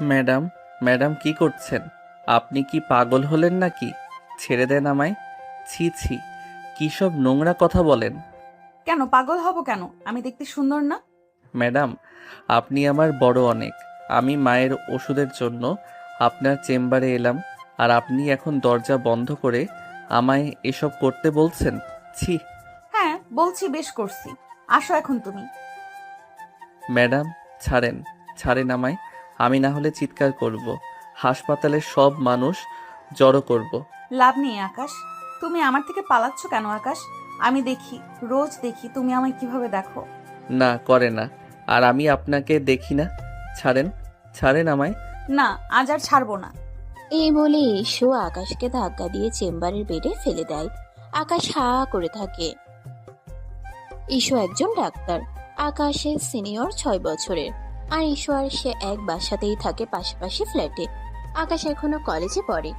Madam, madam কি করছেন? আপনি কি পাগল হলেন নাকি? ছেড়ে দেন আমায়। ছি ছি, কি সব নোংরা কথা বলেন। কেন পাগল হব কেন? আমি দেখতে সুন্দর না? ম্যাডাম, আপনি আমার বড় অনেক। আমি মায়ের ওষুধের জন্য আপনার চেম্বারে এলাম, আর আপনি এখন দরজা বন্ধ করে আমায় এসব করতে বলছেন? ছি। হ্যাঁ বলছি, বেশ করছি। আসো এখন তুমি। ম্যাডাম, ছাড়েন, ছাড়েন আমায়। আমি না হলে চিৎকার করব, হাসপাতালের সব মানুষ জড়ো করব। লাভ নেই আকাশ, তুমি আমার থেকে পালাচ্ছ কেন আকাশ? আমি দেখি, রোজ দেখি তুমি আমায় কিভাবে দেখো। না করে না, আর আমি আপনাকে দেখি না। ছাড়েন, ছাড়েন আমায়। না, আজ আর ছাড়বো না। এই বলে ইস্যু আকাশকে ধাক্কা দিয়ে চেম্বারের বেডে ফেলে দেয়। আকাশ হা করে থাকে। ইস্যু একজন ডাক্তার। আকাশের সিনিয়র 6 বছরের। আর ইস্যু আর সে এক বাসাতেই থাকে, পাশাপাশি ফ্ল্যাটে। আকাশ এখনো কলেজে পড়ে।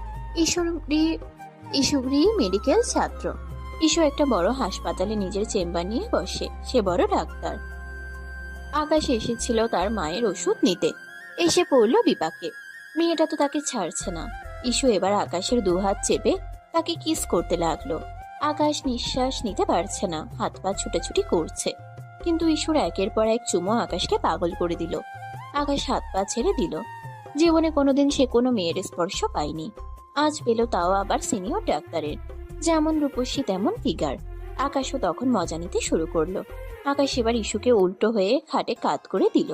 ইস্যুরি মেডিকেল ছাত্র। ইস্যু একটা বড় হাসপাতালে নিজের চেম্বার নিয়ে বসে। সে বড় ডাক্তার। আকাশ এসেছিল তার মায়ের ওষুধ নিতে। এসে পড়ল বিপাকে। মেয়েটা তো তাকে ছাড়ছে না। ইস্যু এবার আকাশের দুহাত চেপে তাকে কিস করতে লাগলো। আকাশ নিঃশ্বাস নিতে পারছে না, হাত পা ছুটাছুটি করছে। কিন্তু ইস্যুর একের পর এক চুমো আকাশকে পাগল করে দিল। আকাশ হাত পা ছেড়ে দিল। জীবনে কোনোদিন সে কোনো মেয়ের স্পর্শ পায়নি। আজ পেল, তাও আবার সিনিয়র ডাক্তারের। যেমন রূপসী তেমন ফিগার। আকাশও তখন মজা নিতে শুরু করলো। আকাশ এবার ইস্যুকে উল্টো হয়ে খাটে কাত করে দিল।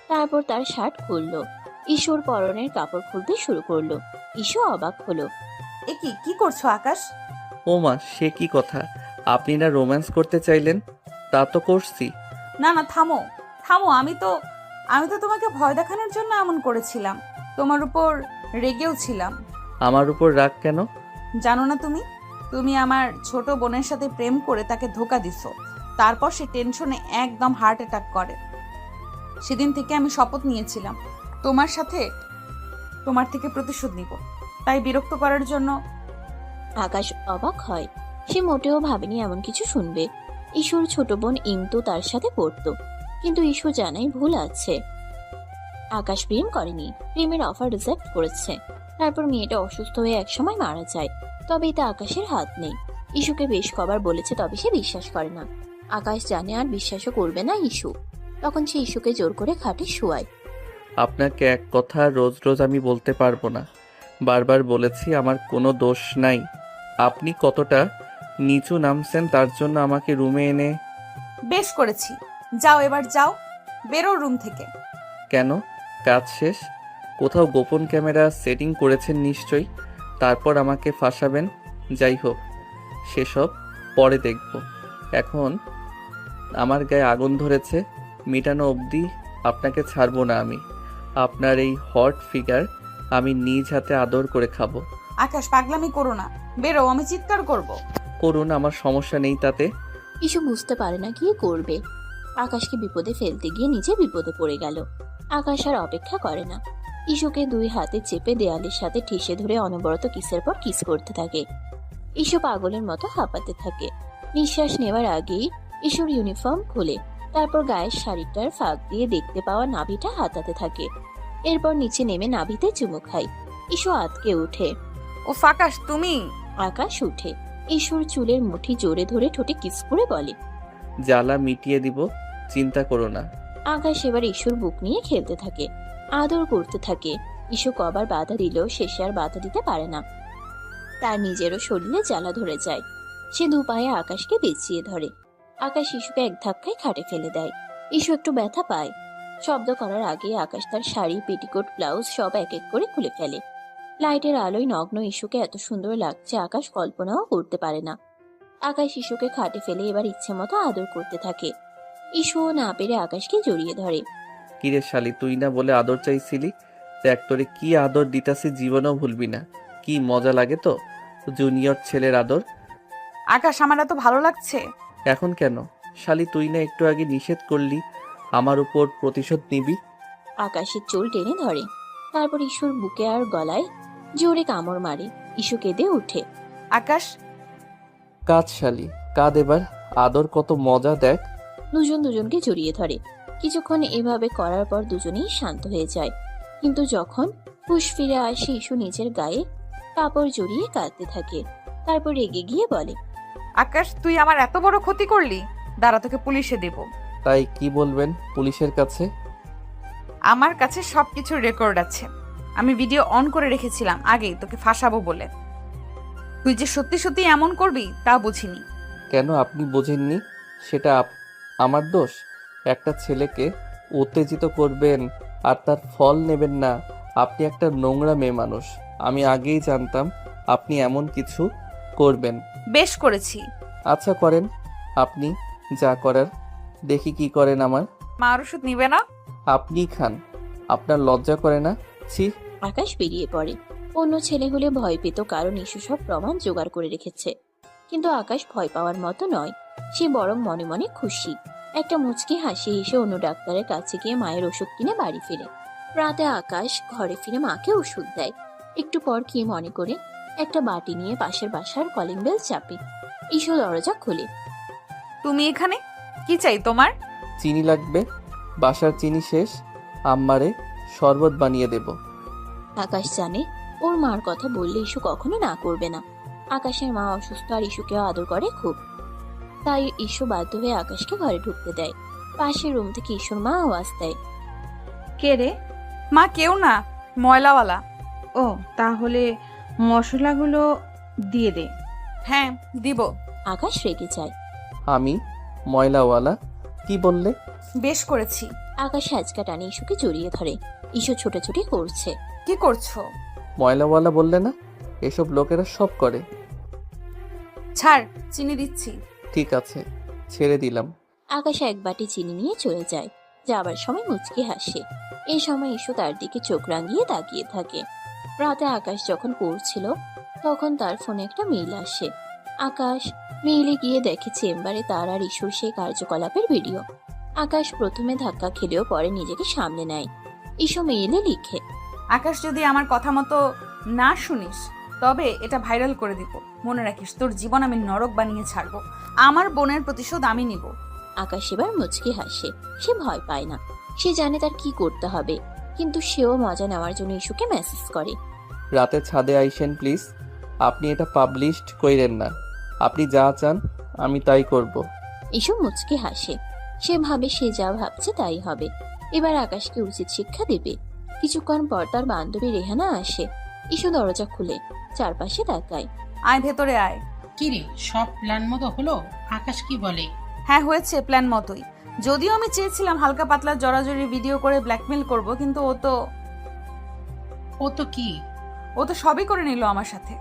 তারপর তার শার্ট খুললো। ইস্যুর পরনের কাপড় খুলতে শুরু করলো। ইস্যু অবাক হলো। এ কি কি করছো আকাশ? ও মা, সে কি কথা! আপনি না রোম্যান্স করতে চাইলেন? তা তো করছি। না না, থামো থামো। আমি তো তোমাকে ভয় দেখানোর জন্য এমন করেছিলাম। তোমার উপর রেগেও ছিলাম। আমার উপর রাগ কেন? জানো না তুমি? তুমি আমার ছোট বোনের সাথে প্রেম করে তাকে ধোকা দিছো। তারপর সে টেনশনে একদম হার্ট অ্যাটাক করে। সেদিন থেকে আমি শপথ নিয়েছিলাম তোমার থেকে প্রতিশোধ নিব। তাই বিরক্ত করার জন্য। আকাশ অবাক হয়। সে মোটেও ভাবেনি এমন কিছু শুনবে। ইস্যুর ছোট বোন ইন্তু তার সাথে পড়তো। কিন্তু ইস্যু জানাই ভুল আছে। আকাশ প্রেম করেনি, প্রেমের অফার রিজেক্ট করেছে। তারপর মেয়েটা অসুস্থ হয়ে একসময় মারা যায়। তবে এতে আকাশের হাত নেই। ইস্যুকে বেশ কবার বলেছে, তবে সে বিশ্বাস করে না। আকাশ জানে আর বিশ্বাসও করবে না ইস্যু। তখন সে ইস্যুকে জোর করে খাটে শোয়ায়। আপনাকে এক কথা রোজ রোজ আমি বলতে পারবো না। বারবার বলেছি আমার কোনো দোষ নাই। আপনি কতটা নিচু নামছেন তার জন্য আমাকে রুমে এনে। বেশ করেছি, যাও এবার যাও, বেরো রুম থেকে। কেন? কাজ শেষ? কোথাও গোপন ক্যামেরা সেটিং করেছেন নিশ্চয়ই, তারপর আমাকে ফাঁসাবেন। যাই হোক, সেসব পরে দেখব। এখন আমার গায়ে আগুন ধরেছে, মেটানো অবধি আপনাকে ছাড়বো না আমি। আপনার এই হট ফিগার আমি নিজ হাতে আদর করে খাবো। আকাশ, পাগলামি করো না, বেরো, আমি চিৎকার করব। করুন, আমার সমস্যা নেই তাতে। ইস্যু বুঝতে পারে না কি করবে। আকাশকে বিপদে ফেলতে গিয়ে নিজে বিপদে পড়ে গেল। আকাশ আর অপেক্ষা করে না। ইস্যুকে দুই হাতে চেপে দেয়ালের সাথে ঠেসে ধরে অনবরত কিসের পর কিস করতে থাকে। ইস্যু পাগলের মতো হাঁপাতে থাকে। নিঃশ্বাস নেওয়ার আগেই ইস্যুর ইউনিফর্ম খুলে, তারপর গায়ের শাড়িটার ফাঁক দিয়ে দেখতে পাওয়া নাভিটা হাতাতে থাকে। এরপর নিচে নেমে নাভিতে চুমু খায়। ইস্যু আতকে ওঠে। ও আকাশ, তুমি? আকাশ উঠে ইস্যুর চুলের মুঠি জোরে ধরে ঠোঁটে কিস করে বলে, জ্বালা মিটিয়ে দিব, চিন্তা করো না। আকাশ এবার ইস্যুর বুক নিয়ে খেলতে থাকে, আদর করতে থাকে। ইস্যু কবার বাধা দিলেও শেষে আর বাধা দিতে পারে না। তার নিজেরও শরীরে জ্বালা ধরে যায়। সে দু পায়ে আকাশকে পেঁচিয়ে ধরে। আকাশ ইস্যুকে এক ধাক্কায় খাটে ফেলে দেয়। ইস্যু একটু ব্যথা পায়। শব্দ করার আগে আকাশ তার শাড়ি, পেটিকোট, ব্লাউজ সব এক এক করে খুলে ফেলে। লাইটের আলোয় নগ্ন ইস্যুকে এত সুন্দর লাগছে আকাশ কল্পনাও করতে পারে না। আকাশ ইস্যুকে খাটে ফেলে এবার ইচ্ছে মতো আদর করতে থাকে। ইস্যুও না পেরে আকাশকে জড়িয়ে ধরে। কিরে শালি, তুই না বলে আদর চাইছিলি? দেখ তোরে কি আদর দিতাছি, জীবনেও ভুলবি না। কি মজা লাগে তো জুনিয়র ছেলের আদর। আকাশ, আমার এত ভালো লাগছে। এখন কেন? শালি, তুই না একটু আগে নিষেধ করলি আমার উপর প্রতিশোধ নিবি? আকাশের চুল টেনে ধরে। তারপর ইস্যুর বুকে আর গলায় জোরে কামড় মারে। ইস্যু কেঁদে উঠে। আকাশ, কাঁদ শালি, কাঁদ এবার। আদর কত মজা দেখ। দুজন দুজনকে জড়িয়ে ধরে। কিছুক্ষণ এভাবে করার পর দুজনেই শান্ত হয়ে যায়। কিন্তু যখন হুঁশ ফিরে আসে ইস্যু নিজের গায়ে কাপড় জড়িয়ে কাঁদতে থাকে। তারপর রেগে গিয়ে বলে, আকাশ, তুই আমার এত বড় ক্ষতি করলি, দাঁড়া তোকে পুলিশে দেব। তাই কি বলবেন পুলিশের কাছে? আমার কাছে সবকিছুর রেকর্ড আছে। আমি ভিডিও অন করে রেখেছিলাম আগেই তোকে ফাঁসাবো বলে। তুই যে সত্যি সত্যি এমন করবি তা বুঝিনি। কেন আপনি বোঝেননি? সেটা আমার দোষ? একটা ছেলেকে উত্তেজিত করবেন আর তার ফল নেবেন না? আপনি একটা নোংরা মেয়ে মানুষ। আমি আগেই জানতাম আপনি এমন কিছু করবেন। বেশ করেছি। আচ্ছা করেন, আপনি যা করার। দেখি কি করেন আমার। মার ওষুধ নিবে না? আপনি খান। আপনার লজ্জা করে না? ছি। আকাশ বেরিয়ে পড়ে। অন্য ছেলে হলে ভয় পেত, কারণ ইস্যু সব প্রমাণ জোগাড় করে রেখেছে। কিন্তু আকাশ ভয় পাওয়ার মতো নয়, সে বরং মনে মনে খুশি। একটা মুচকি হাসি হেসে অন্য ডাক্তারের কাছে গিয়ে মায়ের ওষুধ কিনে বাড়ি ফিরে। রাতে আকাশ ঘরে ফিরে মাকে ওষুধ দেয়। একটু পর কি মনে করে একটা বাটি নিয়ে পাশের বাসার কলিং বেল চাপে। ইস্যু দরজা খুলে। তুমি এখানে? কি চাই তোমার? চিনি লাগবে। বাসার চিনি শেষ। আম্মারে শরবত বানিয়ে দেব। আকাশ জানে ওর মার কথা বললে ইস্যু কখনো না করবে না। আকাশের মা অসুস্থ আর ইস্যুকেও আদর করে খুব। তাই ইস্যু বাধ্য হয়ে আকাশকে ঘরে ঢুকতে দেয়। পাশের রুম থেকে ইস্যুর মা আওয়াজ দেয়, কে রে? মা কেউ না, ময়লাওয়ালা। ও, তাহলে মশলাগুলো দিয়ে দে। হ্যাঁ দিব। আকাশ রেগে যায়। আমি ময়লাওয়ালা? কি বললে? বেশ করেছি। আকাশ হ্যাচকা টানে ইস্যুকে জড়িয়ে ধরে। ইস্যু ছোটাছুটি করছে। কি করছো? ময়লাওয়ালা বললে না? এসব লোকেরা সব করে। ছাড়, চিনি দিচ্ছি। ঠিক আছে, ছেড়ে দিলাম। আকাশ এক বাটি চিনি নিয়ে চলে যায়। যাবার সময় মুচকি হাসে। এই সময় ইস্যু তার দিকে চোখ রাঙিয়ে তাকিয়ে থাকে। রাতে আকাশ যখন পড়ছিল তখন তার ফোনে একটা মেইল আসে। আকাশ মেইলে গিয়ে দেখে চেম্বারে তার আর ইস্যুর সেই কার্যকলাপের ভিডিও। আকাশ প্রথমে ধাক্কা খেলেও পরে নিজেকে সামলে নেয়। ইস্যু মেইলে লিখে, আকাশ, যদি আমার কথা মতো না শুনিস তবে এটা ভাইরাল করে দিব। মনে রাখিস, তোর জীবন আমি নরক বানিয়ে ছাড়বো। আমার বোনের প্রতিশোধ আমি নিব। আকাশ এবার মুচকি হাসে। সে ভয় পায় না। সে জানে তার কি করতে হবে। কিন্তু সেও মজা নেওয়ার জন্য ইস্যুকে মেসেজ করে, রাতে ছাদে আইসেন প্লিজ। আপনি এটা পাবলিশড কইরেন না। আপনি যা চান আমি তাই করব। ইস্যু মুচকি হাসে। সে ভাবে সে যা ভাবছে তাই হবে। এবার আকাশকে উচিত শিক্ষা দেবে। কিছুক্ষণ পর তার বান্ধবী রেহানা আসে। ইস্যু দরজা খুলে চারপাশে তাকায়। আয় ভেতরে আয়। কিরে, সব প্ল্যান মতো হলো? আকাশ কি বলে? হ্যাঁ, হয়েছে প্ল্যান মতোই। যদিও আমি চেয়েছিলাম হালকা পাতলা জড়াজড়ি ভিডিও করে ব্ল্যাকমেল করব, কিন্তু ও তো কি? ও তো সবই করে নিল আমার সাথে।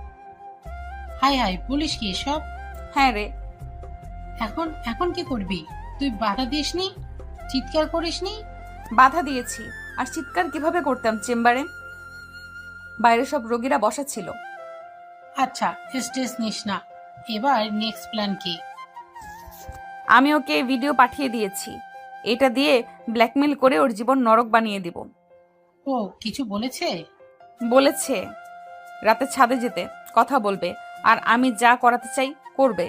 হাই হাই, বলিস কি সব? হ্যাঁ রে। এখন এখন কি করবি? তুই বাধা দিসনি? চিৎকার করিসনি? বাধা দিয়েছি। আর চিৎকার কিভাবে করতাম চেম্বারে? বাইরে সব রোগীরা বসা ছিল। আচ্ছা, স্ট্রেস নিস না। এবার নেক্সট প্ল্যান কি? আমি ওকে ভিডিও পাঠিয়ে দিয়েছি। এটা দিয়ে ব্ল্যাকমেল করে ওর জীবন নরক বানিয়ে দিব। ও কিছু বলেছে? বলেছে রাতে ছাদে যেতে, কথা বলবে, আর আমি যা করাতে চাই করবে।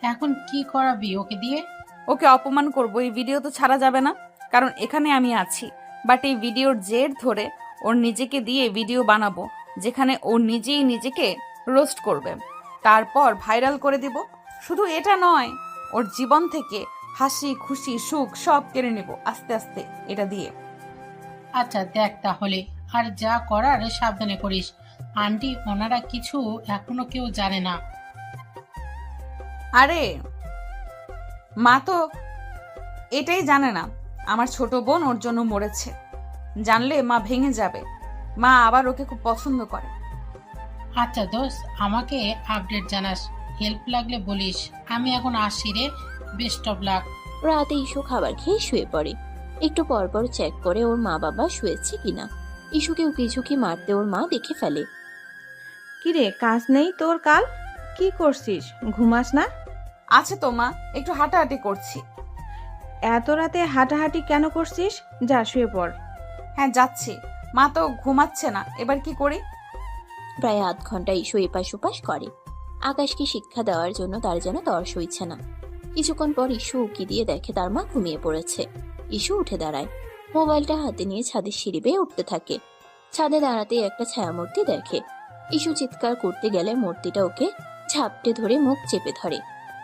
এখন কি করাবি ওকে দিয়ে? ওকে অপমান করব। এই ভিডিও তো ছাড়া যাবে না, কারণ এখানে আমি আছি। বাট এই ভিডিওর জের ধরে ওর নিজেকে দিয়ে ভিডিও বানাবো, যেখানে ও নিজেই নিজেকে রোস্ট করবে। তারপর ভাইরাল করে দিব। শুধু এটা নয়, ওর জীবন থেকে হাসি খুশি সুখ সব কেড়ে নেব আস্তে আস্তে এটা দিয়ে। আচ্ছা দেখ তাহলে, আর যা করার সাবধানে করিস। আন্টি ওনারা কিছু এখনো কেউ জানে না। আরে মা তো এটাই জানে না আমার ছোট বোন ওর জন্য মরেছে। জানলে মা ভেঙে যাবে। মা আবার ওকে খুব পছন্দ করে। আচ্ছা দোস্ত, আমাকে আপডেট জানাস। হেল্প লাগলে বলিস। আমি এখন আসছি রে। Best of luck. রাতে ইস্যু খাবার খেয়ে শুয়ে পড়ে। একটু পরপর চেক করে ওর মা বাবা শুয়েছে কিনা। ইস্যুকে উকিঝুঁকি মারতে ওর মা দেখে ফেলে। কিরে, কাজ নেই তোর কাল? কি করছিস? ঘুমাস না? আছে তো মা, একটু হাঁটাহাঁটি করছি। এত রাতে হাঁটাহাঁটি কেন করছিস? যা শুয়ে পড়। হ্যাঁ যাচ্ছি। মা তো ঘুমাচ্ছে না, এবার কি করি? প্রায় আধ ঘন্টা ইস্যু এপাশ ওপাশ করে। আকাশকে শিক্ষা দেওয়ার জন্য তার যেন তর সইছে না। কিছুক্ষণ পর ইস্যু উকি দিয়ে দেখে তার মা ঘুমিয়ে পড়েছে। ইস্যু উঠে দাঁড়ায়। মোবাইলটা হাতে নিয়ে ছাদের সিঁড়ি বেয়ে উঠতে থাকে। ছাদে দাঁড়াতে একটা ছায়ামূর্তি দেখে। ইস্যু চিৎকার করতে গেলে মূর্তিটা ওকে ঝাপটে ধরে মুখ চেপে ধরে।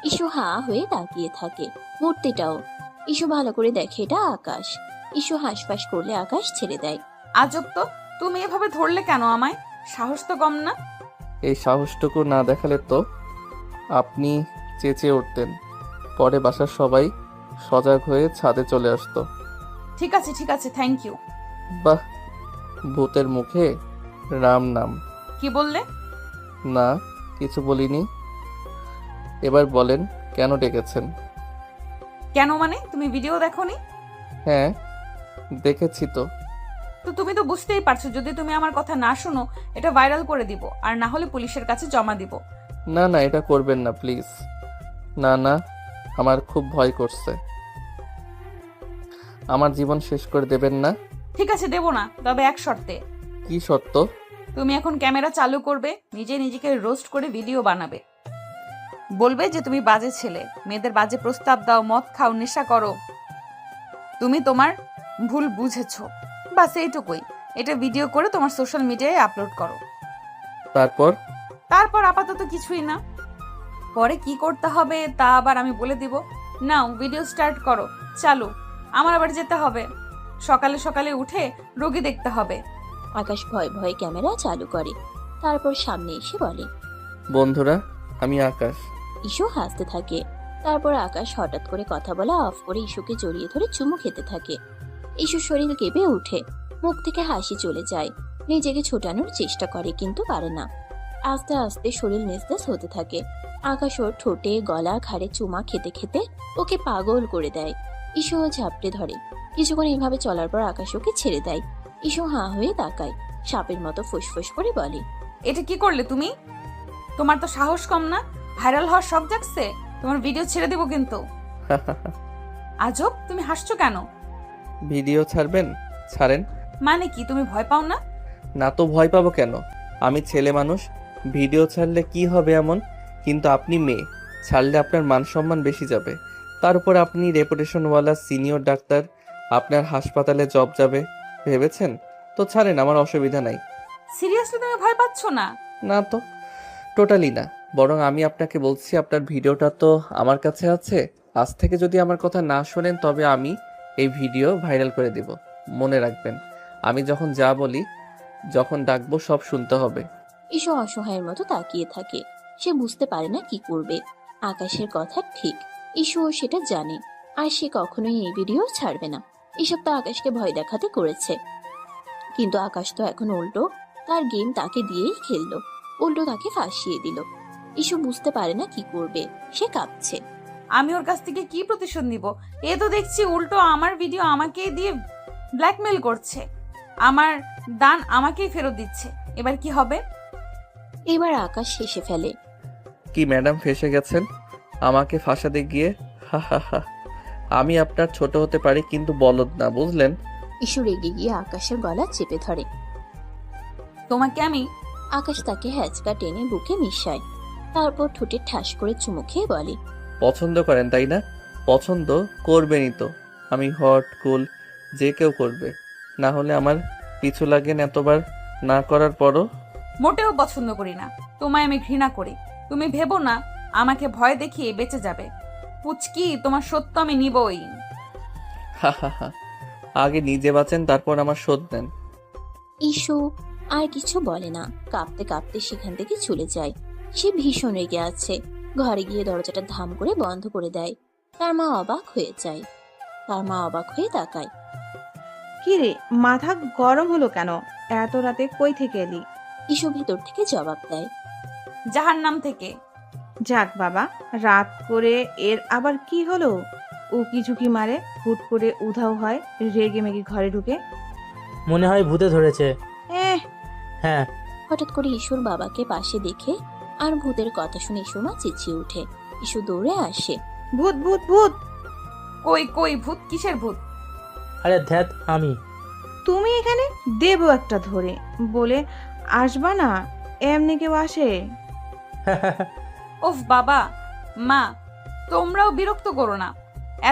ইস্যু হা হয়ে তাকিয়ে থাকে। মূর্তিটাও। ইস্যু ভালো করে দেখে এটা আকাশ। ইস্যু হাঁসফাঁস করলে আকাশ ছেড়ে দেয়। আজব তো, তুমি এভাবে ধরলে কেন আমায়? সাহস তো কম না। এই সাহসটুকু না দেখালে তো আপনি চেঁচিয়ে উঠতেন। পরে বাসার সবাই সজাগ হয়ে ছাদে চলে আসতো। ঠিক আছে, থ্যাংক ইউ। বাহ, ভূতের মুখে রাম নাম। কি বললে? না, কিছু বলিনি। এবার বলেন কেন ডেকেছেন? কেন মানে, তুমি ভিডিও দেখোনি? হ্যাঁ, দেখেছি তো। তো তুমি তো বুঝতেই পারছো, যদি তুমি আমার কথা না শোনো এটা ভাইরাল করে দিব, আর না হলে পুলিশের কাছে জমা দিব। না না, এটা করবেন না প্লিজ। না না, আমার খুব ভয় করছে। আমার জীবন শেষ করে দেবেন না। ঠিক আছে, দেব না, তবে এক শর্তে। কি শর্ত? তুমি এখন ক্যামেরা চালু করবে, নিজেকে রোস্ট করে ভিডিও বানাবে। বলবে যে তুমি বাজে ছেলে, মেয়েদের বাজে প্রস্তাব দাও, মদ খাও, নেশা করো। তুমি তোমার ভুল বুঝেছো, বাস এইটুকুই। এটা ভিডিও করে তোমার সোশ্যাল মিডিয়ায় আপলোড করো। তারপর আপাতত কিছুই না, পরে কি করতে হবে তা আবার আমি বলে দিব। নাও ভিডিও স্টার্ট করো, চালু। আমার আবার যেতে হবে, সকালে সকালে উঠে রোগী দেখতে হবে। আকাশ ভয় ভয়ে ক্যামেরা চালু করে। তারপর সামনে এসে বলে, বন্ধুরা, আমি আকাশ। ইস্যু হাসতে থাকে। তারপর আকাশ হঠাৎ করে কথা বলা অফ করে ইস্যুকে জড়িয়ে ধরে চুমু খেতে থাকে। ইস্যুর শরীর কেঁপে ওঠে, মুখ থেকে হাসি চলে যায়। নিজেকে ছোটানোর চেষ্টা করে কিন্তু পারে না। আস্তে আস্তে শরীর নিস্তেজ হতে থাকে। আকাশ ওর ঠোঁটে গলা ঘাড়ে চুমা খেতে খেতে ওকে পাগল করে দেয়। ইস্যুও ঝাপটে ধরে। কিছুক্ষণ এভাবে চলার পর আকাশ ওকে ছেড়ে দেয়। ইস্যু হাঁ হয়ে তাকায়, সাপের মতো ফুসফুস করে বলে, এটা কি করলে তুমি? তোমার তো সাহস কম না, ভাইরাল হওয়ার শখ জাগছে, তোমার ভিডিও ছেড়ে দেবো কিন্তু। আজব, তুমি হাসছো কেন? ভিডিও ছাড়বেন? ছাড়েন। মানে কি, তুমি ভয় পাও না? না তো ভয় পাবো কেন? আমি ছেলে মানুষ, ভিডিও ছাড়লে কি হবে এমন? কিন্তু আপনি মেয়ে, ছাড়লে আপনার মান সম্মান বেশি যাবে। তার উপর আপনি রেপুটেশনওয়ালা সিনিয়র ডাক্তার, আপনার হাসপাতালে জব যাবে ভেবেছেন? তো ছাড়েন, আমার অসুবিধা নাই। সিরিয়াসলি তুমি ভয় পাচ্ছ না? না তো, টোটালি না। বরং আমি আপনাকে বলছি, আপনার ভিডিওটা তো আমার কাছে আছে। আজ থেকে যদি আমার কথা না শোনেন তবে আমি এই ভিডিও ভাইরাল করে দিব। মনে রাখবেন, আমি যখন যা বলি, যখন ডাকবো সব শুনতে হবে। ইস্যু অসহায়ের মতো তাকিয়ে থাকে। সে বুঝতে পারে না কি করবে। আকাশের কথা ঠিক, ইস্যুও সেটা জানে। আর সে কখনোই এই ভিডিও ছাড়বে না। এসব তো আকাশকে ভয় দেখাতে করেছে, কিন্তু আকাশ তো এখন উল্টো তার গেম তাকে দিয়েই খেললো, উল্টো তাকে ফাঁসিয়ে দিল। ইস্যু বুঝতে পারে না কি করবে, সে কাঁপছে। আমি ওর কাছ থেকে কি প্রতিশোধ নিব? এ তো দেখছি উল্টো আমার ভিডিও আমাকে দিয়ে ব্ল্যাকমেল করছে, আমার দান আমাকেই ফেরত দিচ্ছে। এবার কি হবে? এবার আকাশ হেসে ফেলে। কি ম্যাডাম, ফেঁসে গেছেন আমাকে ফাঁসাতে গিয়ে? হা হা হা। আমি আপনার ছোট হতে পারি কিন্তু বলদ না, বুঝলেন? ইস্যু রেগে গিয়ে আকাশের গলা চেপে ধরে। তোমাকে আমি। আকাশ তাকে হ্যাচকা টেনে বুকে মিশায়। তারপর ঠোঁটে ঠাস করে চুমু খেয়ে বলে, পছন্দ করেন তাই না? পছন্দ করবেনই তো। আমি হট কুল, যে কেউ করবে। না হলে আমার পিছু লাগেন এতবার না করার পরও। মোটেও পছন্দ করি না, তোমায় আমি ঘৃণা করি। তুমি ভেবো না আমাকে ভয় দেখিয়ে বেঁচে যাবে। পুচকি, তোমার সত্য আমি নিবই। হা হা হা। আগে নিজে বাঁচেন, তারপর আমার শোধ নেন। ইস্যু আর কিছু বলে না, কাঁপতে কাঁপতে সেখান থেকে চলে যায়। সে ভীষণ রেগে আছে। ঘরে গিয়ে দরজাটা ধাম করে বন্ধ করে দেয়। তার মা অবাক হয়ে যায়। তাকায়। কি রে, মাথা গরম হলো কেন? এত রাতে কই থেকে এলি? ইস্যু ভিতর থেকে জবাব দেয়, জাহান্নাম থেকে। যাক বাবা, রাত করে এর আবার কি হলো? উকি ঝুঁকি মারে, হুট করে উধাও হয়, রেগে মেগে ঘরে ঢুকে। মনে হয় ভূতে ধরেছে। হ্যাঁ। হঠাৎ করে ইস্যুর বাবাকে পাশে দেখে আর ভূতের কথা শুনে ইস্যুর মা চেঁচিয়ে ওঠে। ইস্যু দৌড়ে আসে। ভূত ভূত ভূত! কই কই ভূত? কিসের ভূত? আরে ধ্যাত, আমি। তুমি এখানে? দেবো একটা ধরে। বলে আসবা না, এমনি কেউ আসে? ওফ বাবা, মা তোমরাও বিরক্ত করো না।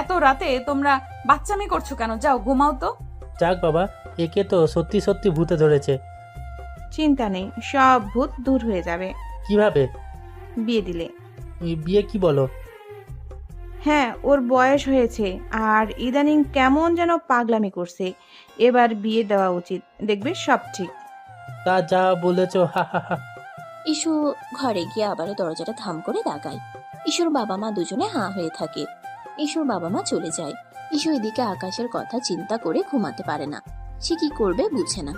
এত রাতে তোমরা বাচ্চামি করছো কেন? যাও ঘুমাও তো। যাক বাবা, একে তো সত্যি সত্যি ভূতে ধরেছে। চিন্তা নেই, সব ভূত দূর হয়ে যাবে কিভাবে? বিয়ে দিলে। বিয়ে কি বলো? হ্যাঁ, ওর বয়স হয়েছে আর ইদানিং কেমন যেন পাগলামি করছে। এবার বিয়ে দেওয়া উচিত, দেখবে সব ঠিক। তা যা বলেছ, হা হা হা। ইসু ঘরে গিয়ে আবারও দরজাটা থাম করে দাগায়। ইসুর বাবা মা দুজনে হাঁ হয়ে থাকে। ইসুর বাবা মা চলে যায়। ইসু এদিকে আকাশের কথা চিন্তা করে ঘুমাতে পারে না। সে কি করবে বুঝে না।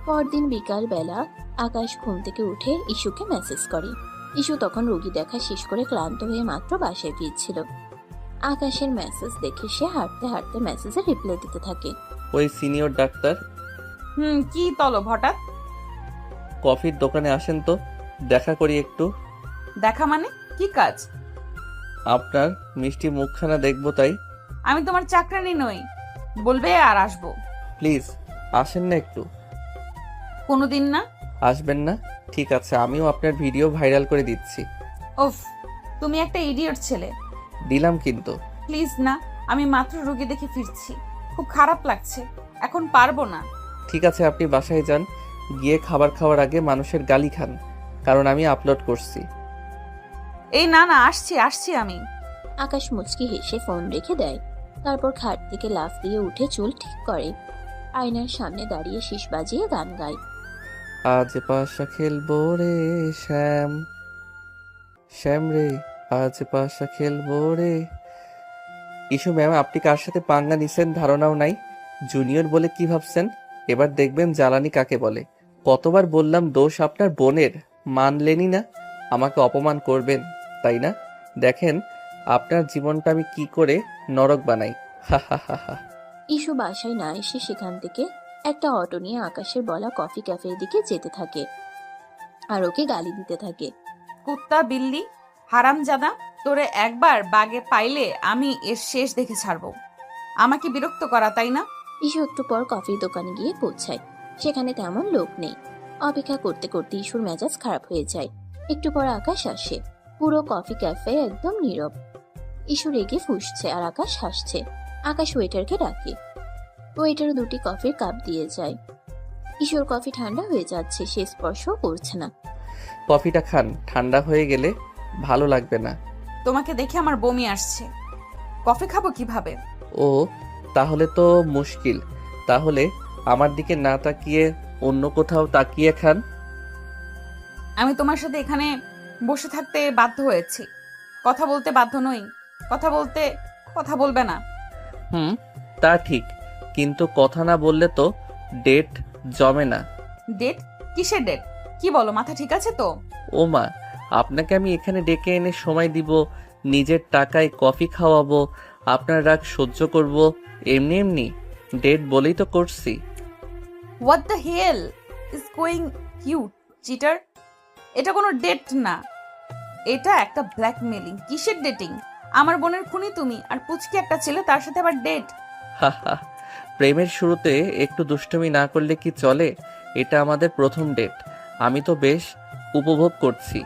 পরদিন বিকাল বেলা আকাশ ঘুম থেকে উঠে ইসুকে মেসেজ করে। ইসু তখন রোগী দেখা শেষ করে ক্লান্ত হয়ে মাত্র বাসায় ফিরছিল। আকাশের মেসেজ দেখে সে হাঁটতে হাঁটতে মেসেজে রিপ্লাই দিতে থাকে। ওই সিনিয়র ডাক্তার, কি তলব হঠাৎ? কফির দোকানে আসেন তো, দেখা করি একটু। দেখা মানে কি কাজ? আপনার মিষ্টি মুখখানা দেখবো তাই। আমি তোমার চাকরানি নই, বলবে আর আসবো। প্লিজ আসেন না একটু। কোনোদিন না। আসবেন না? ঠিক আছে, আমিও আপনার ভিডিও ভাইরাল করে দিচ্ছি। ওফ, তুমি একটা ইডিয়ট ছেলে। দিলাম কিন্তু। প্লিজ না, আমি মাত্র রোগী দেখে ফিরছি, খুব খারাপ লাগছে, এখন পারবো না। ঠিক আছে, আপনি বাসায় যান, গিয়ে খাবার খাওয়ার আগে মানুষের গালি খান, কারণ আমি আপলোড করছি। এই না না, আসছি আসছি আমি। আকাশ মুচকি হেসে ফোন রেখে দেয়। তারপর খাট থেকে লাফ দিয়ে উঠে চুল ঠিক করে। আয়নার সামনে দাঁড়িয়ে শীষ বাজিয়ে গান গায়। আজ পাশা খেলবো রে শ্যাম, শ্যাম রে আজ পাশা খেলবো রে। ইস্যু ম্যাম, আপনি কার সাথে পাঙ্গা নিছেন ধারণাও নাই। জুনিয়র বলে কি ভাবছেন? এবার দেখবেন জ্বালানি কাকে বলে। কতবার বললাম দোষ আপনার বোনের, মানলেনই না। আমাকে অপমান করবেন তাই না? দেখেন আপনার জীবনটা আমি কি করে নরক বানাই। হা হা হা হা। ইসু বাসায় না এসে সেখান থেকে একটা অটো নিয়ে আকাশের বলা কফি ক্যাফের দিকে যেতে থাকে আর ওকে গালি দিতে থাকে। কুত্তা বিল্লি হারামজাদা, তোরে একবার বাগে পাইলে আমি এর শেষ দেখে ছাড়বো। আমাকে বিরক্ত করা তাই না? ইসু একটু পর কফির দোকানে গিয়ে পৌঁছায়। সেখানে তেমন লোক নেই। অপেক্ষা করতে করতে ইসুর মেজাজ খারাপ হয়ে যায়। একটু পর আকাশ আসে। পুরো কফি ক্যাফে একদম নীরব। ইসু রেগে ফুঁসছে আর আকাশ হাসছে। আকাশ ওয়েটারকে ডাকে। ওয়েটার দুটি কফির কাপ দিয়ে যায়। ইসুর কফি ঠান্ডা হয়ে যাচ্ছে, সে স্পর্শও করছে না। কফিটা খান, ঠান্ডা হয়ে গেলে ভালো লাগবে না। তোমাকে দেখে আমার বমি আসছে, কফি খাবো কিভাবে? ও তাহলে তো মুশকিল। তাহলে আমার দিকে না তাকিয়ে অন্য কোথাও তাকিয়ে খান। আমি তোমার সাথে এখানে বসে থাকতে বাধ্য হয়েছি, কথা বলতে বাধ্য নই। কথা বলবে না? তা ঠিক, কিন্তু কথা না বললে তো ডেট জমে না। ডেট? কিসের ডেট? কি বলো, মাথা ঠিক আছে তো? ও মা, আপনাকে আমি এখানে ডেকে এনে সময় দিব, নিজের টাকায় কফি খাওয়াবো, আপনার রাগ সহ্য করব, এমনি এমনি ডেট বলেই তো করছি। What the hell is going you cheater? এটা কোনো ডেট না, এটা একটা ব্ল্যাকমেলিং। কিসের ডেটিং? আমার বোনের খুনি তুমি, আর পুচকি একটা ছেলে, তার সাথে আবার ডেট? হাহা, প্রেমের শুরুতে একটু দুষ্টুমি না করলে কি চলে? এটা আমাদের প্রথম ডেট, আমি তো বেশ উপভোগ করছি।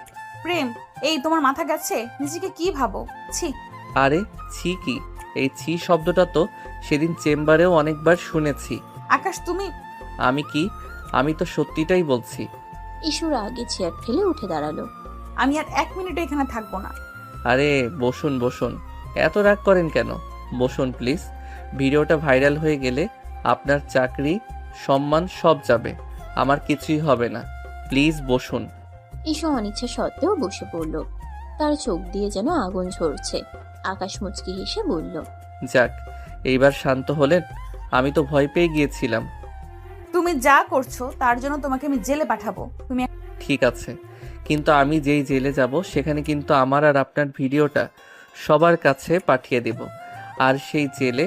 প্রেম? এই তোমার মাথা গেছে? নিজেকে কি ভাবো? ছি। আরে ছি কি? এই ছি শব্দটা তো সেদিন চেম্বারেও অনেকবার শুনেছি। আকাশ তুমি। আমি তো সত্যিটাই বলছি। ইসুর আগে চেয়ার ফেলে উঠে দাঁড়ালো। আমি আর 1 মিনিট এখানে থাকবো না। আরে বসুন বসুন, এত রাগ করেন কেন? বসুন প্লিজ। ভিডিওটা ভাইরাল হয়ে গেলে আপনার চাকরি সম্মান সব যাবে, আমার কিছুই হবে না। প্লিজ বসুন। ইসু অনিচ্ছা সত্ত্বেও বসে পড়ল। তার চোখ দিয়ে যেন আগুন ঝরছে। আকাশ মুচকি হেসে বলল, যাক, এইবার শান্ত হলেন? আমি তো ভয় পেয়ে গিয়েছিলাম। তুমি যা করছো তার জন্য তোমাকে আমি জেলে পাঠাবো। তুমি ঠিক আছে, কিন্তু আমি যেই জেলে যাব সেখানে কিন্তু আমার আর আপনার ভিডিওটা সবার কাছে পাঠিয়ে দেব। আর সেই জেলে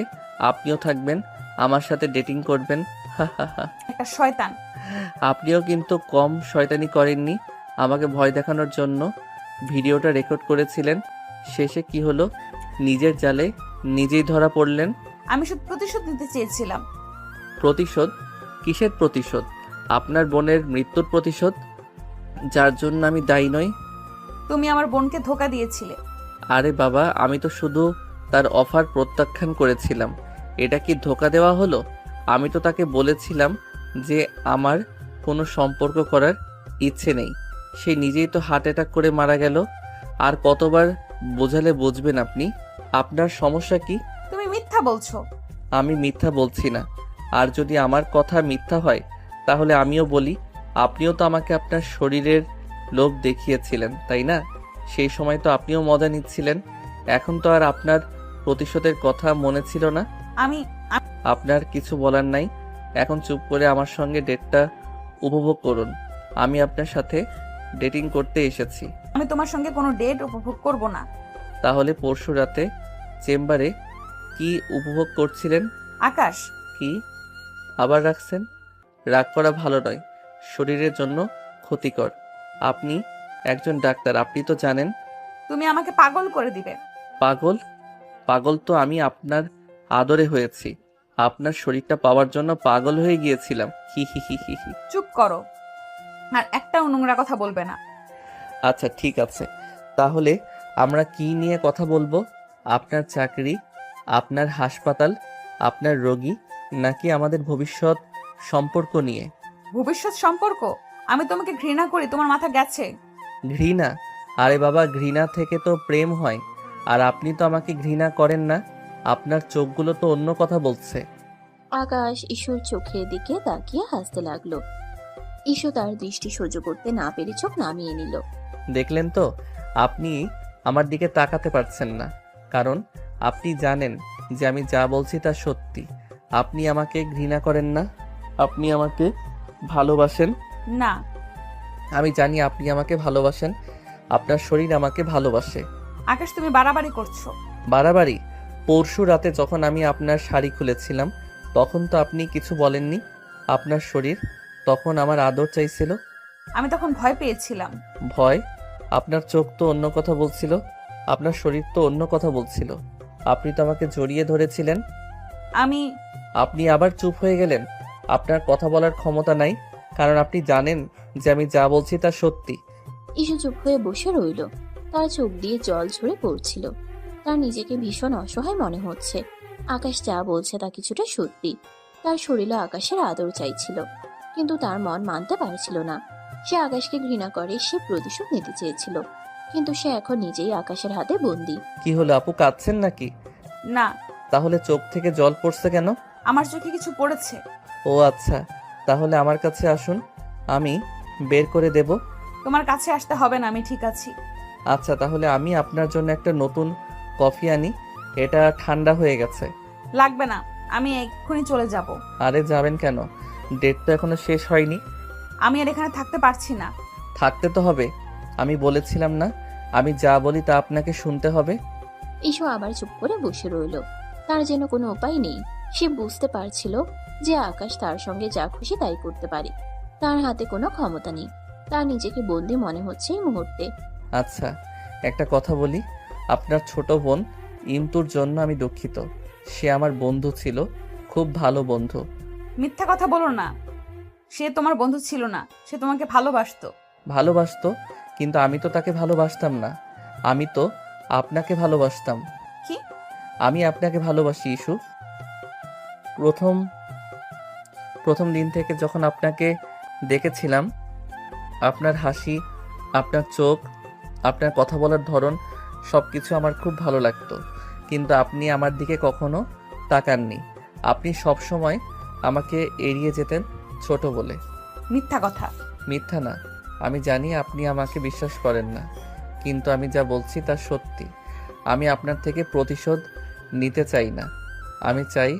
আপনিও থাকবেন, আমার সাথে ডেটিং করবেন। একটা শয়তান। আপনিও কিন্তু কম শয়তানি করেননি। আমাকে ভয় দেখানোর জন্য ভিডিওটা রেকর্ড করেছিলেন, শেষে কি হলো? নিজের জালে নিজেই ধরা পড়লেন। আমি শুধু প্রতিশোধ নিতে চেয়েছিলাম। প্রতিশোধ? কিসের প্রতিশোধ? আপনার বোনের মৃত্যুর প্রতিশোধ, যার জন্য আমি দায়ী নই। তুমি আমার বোনকে ধোকা দিয়েছিলে। আরে বাবা, আমি তো শুধু তার অফার প্রত্যাখ্যান করেছিলাম। এটা কি ধোকা দেওয়া হলো? আমি তো তাকে বলেছিলাম যে আমার কোনো সম্পর্ক করার ইচ্ছে নেই। সে নিজেই তো হার্ট অ্যাটাক করে মারা গেল। আর কতবার বোঝালে বুঝবেন আপনি? আপনার সমস্যা কি? তুমি মিথ্যা বলছো। আমি মিথ্যা বলছি না। আর যদি আমার কথা মিথ্যা হয় তাহলে আমিও বলি, আপনিও তো আমাকে আপনার শরীরের লোভ দেখিয়েছিলেন, তাই না? সেই সময় তো আপনিও মজা নিচ্ছিলেন। এখন তো আর আপনার প্রতিশোধের কথা মনে ছিল না। আমি আপনার কিছু বলার নাই। এখন চুপ করে আমার সঙ্গে ডেটটা উপভোগ করুন। আমি আপনার সাথে ডেটিং করতে এসেছি। আমি তোমার সঙ্গে কোনো ডেট উপভোগ করব না। তাহলে পরশু রাতে চেম্বারে কি উপভোগ করছিলেন? আকাশ, কি আবার রাখছেন? রাগ করা ভালো নয়, শরীরের জন্য ক্ষতিকর। আপনি একজন ডাক্তার, আপনি তো জানেন। তুমি আমাকে পাগল করে দিবে। পাগল? পাগল তো আমি আপনার আদরে হয়েছি। আপনার শরীরটা পাওয়ার জন্য পাগল হয়ে গিয়েছিলাম। হি হি হি হি হি। চুপ করো, আর একটাও নোংরা কথা বলবে না। আচ্ছা ঠিক আছে, তাহলে আমরা কি নিয়ে কথা বলবো? আপনার চাকরি, আপনার হাসপাতাল, আপনার রোগী, নাকি আমাদের ভবিষ্যৎ সম্পর্ক নিয়ে? ভবিষ্যৎ সম্পর্ক? আমি তোমাকে ঘৃণা করি, তোমার মাথা গেছে। ঘৃণা? আরে বাবা, ঘৃণা থেকে তো প্রেম হয়। আর আপনি তো আমাকে ঘৃণা করেন না। আপনার চোখগুলো তো অন্য কথা বলছে। আকাশ ঈশুর চোখের দিকে তাকিয়ে হাসতে লাগলো। ঈশু তার দৃষ্টি সহ্য করতে না পেরে চোখ নামিয়ে নিল। দেখলেন তো, আপনি আমার দিকে তাকাতে পারছেন না, কারণ আপনি জানেন যে আমি যা বলছি তা সত্যি। আপনি আমাকে ঘৃণা করেন না, আপনি আমাকে ভালোবাসেন। না, আমি জানি আপনি আমাকে ভালোবাসেন। আপনার শরীর আমাকে ভালোবাসে। আকাশ তুমি বাড়াবাড়ি করছো। বাড়াবাড়ি? পরশু রাতে যখন আমি আপনার শাড়ি খুলেছিলাম তখন তো আপনি কিছু বলেননি। আপনার শরীর তখন আমার আদর চাইছিল। আমি তখন ভয় পেয়েছিলাম। ভয়? আপনার চোখ তো অন্য কথা বলছিল, আপনার শরীর তো অন্য কথা বলছিল। আপনি তো আমাকে জড়িয়ে ধরেছিলেন। আমি আপনি আবার চুপ হয়ে গেলেন। আপনার কথা বলার ক্ষমতা নাই, কারণ আপনি জানেন যে আমি যা বলছি তা সত্যি। ঈশু চুপ হয়ে বসে রইল। তার চোখ দিয়ে জল ঝরে পড়ছিল। তার নিজেকে ভীষণ অসহায় মনে হচ্ছে। আকাশ যা বলছে তা কিছুটা সত্যি। তার শরীরে আকাশের আদর চাইছিল, কিন্তু তার মন মানতে পারছিল না। সে আকাশকে ঘৃণা করে, সে প্রতিশোধ নিতে চেয়েছিল, কিন্তু সে এখন নিজেই আকাশের হাতে বন্দী। কি হলো আপু, কাঁদছেন নাকি? না, তাহলে চোখ থেকে জল পড়ছে কেন? আমার চোখে কিছু পড়েছে। ও আচ্ছা, তাহলে আমার কাছে আসুন, আমি বের করে দেব। তোমার কাছে আসতে হবে না, আমি ঠিক আছি। আচ্ছা, তাহলে আমি আপনার জন্য একটা নতুন কফি আনি, এটা ঠান্ডা হয়ে গেছে। লাগবে না, আমি এক্ষুনি চলে যাব। আরে যাবেন কেন? ডেট তো এখনো শেষ হয়নি। আমি আর এখানে থাকতে পারছি না। থাকতে তো হবে, আমি বলেছিলাম না আমি যা বলি তা আপনাকে শুনতে হবে। ঈশু আবার চুপ করে বসে রইল। তার যেন কোনো উপায় নেই। সে বুঝতে পারছিল যে আকাশ তার সঙ্গে যা খুশি তাই করতে পারে। তার হাতে কোনো ক্ষমতা নেই। তার নিজেকে বন্দি মনে হচ্ছে এই মুহূর্তে। আচ্ছা, একটা কথা বলি, আপনার ছোট বোন ইমতুর জন্য আমি দুঃখিত। সে আমার বন্ধু ছিল, খুব ভালো বন্ধু। মিথ্যা কথা বলো না। সে তোমার বন্ধু ছিল না, সে তোমাকে ভালোবাসতো। ভালোবাসতো? কিন্তু আমি তো তাকে ভালোবাসতাম না, আমি তো আপনাকে ভালোবাসতাম। কি? আমি আপনাকে ভালোবাসি ইস্যু। প্রথম প্রথম দিন থেকে যখন আপনাকে দেখেছিলাম, আপনার হাসি, আপনার চোখ, আপনার কথা বলার ধরন, সব কিছু আমার খুব ভালো লাগতো। কিন্তু আপনি আমার দিকে কখনো তাকাননি। আপনি সব সময় আমাকে এড়িয়ে যেতেন ছোট বলে। মিথ্যা কথা। মিথ্যা না, আমি জানি আপনি আমাকে বিশ্বাস করেন না, কিন্তু আমি যা বলছি তা সত্যি। আমি আপনার থেকে প্রতিশোধ নিতে চাই না, আমি চাই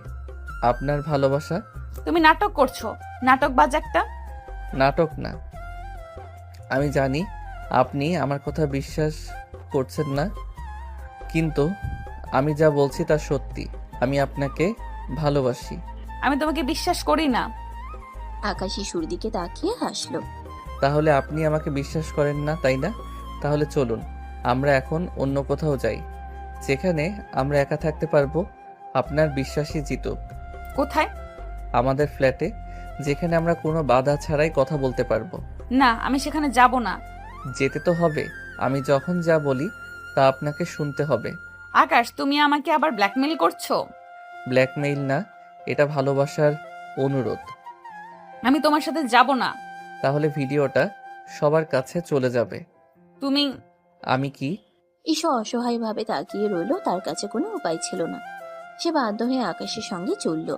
আপনার ভালোবাসা। তুমি নাটক করছো, নাটকবাজ একটা। নাটক না, আমি জানি আপনি আমার কথা বিশ্বাস করছেন না, কিন্তু আমি যা বলছি তা সত্যি। আমি আপনাকে ভালোবাসি। আমি তোমাকে বিশ্বাস করি না। আকাশ ঈশুর দিকে তাকিয়ে হাসলো। তাহলে আপনি আমাকে বিশ্বাস করেন না, তাই না? তাহলে চলুন আমরা এখন অন্য কোথাও যাই, যেখানে আমরা একা থাকতে পারবো। আপনার বিশ্বাসই জিতুক। কোথায়? আমাদের ফ্ল্যাটে, যেখানে আমরা কোনো বাধা ছাড়াই কথা বলতে পারবো। না, আমি সেখানে যাব না। যেতে তো হবে, আমি যখন যা বলি তা আপনাকে শুনতে হবে। আকাশ, তুমি আমাকে আবার ব্ল্যাকমেইল করছো। ব্ল্যাকমেইল না, এটা ভালোবাসার অনুরোধ। আমি তোমার সাথে যাব না। তাহলে ভিডিওটা সবার কাছে চলে যাবে। তুমি আমি কি? ঈশু অসহায়ভাবে তাকিয়ে রইল, তার কাছে কোনো উপায় ছিল না। সে বাধ্য হয়ে আকাশের সঙ্গে চলল,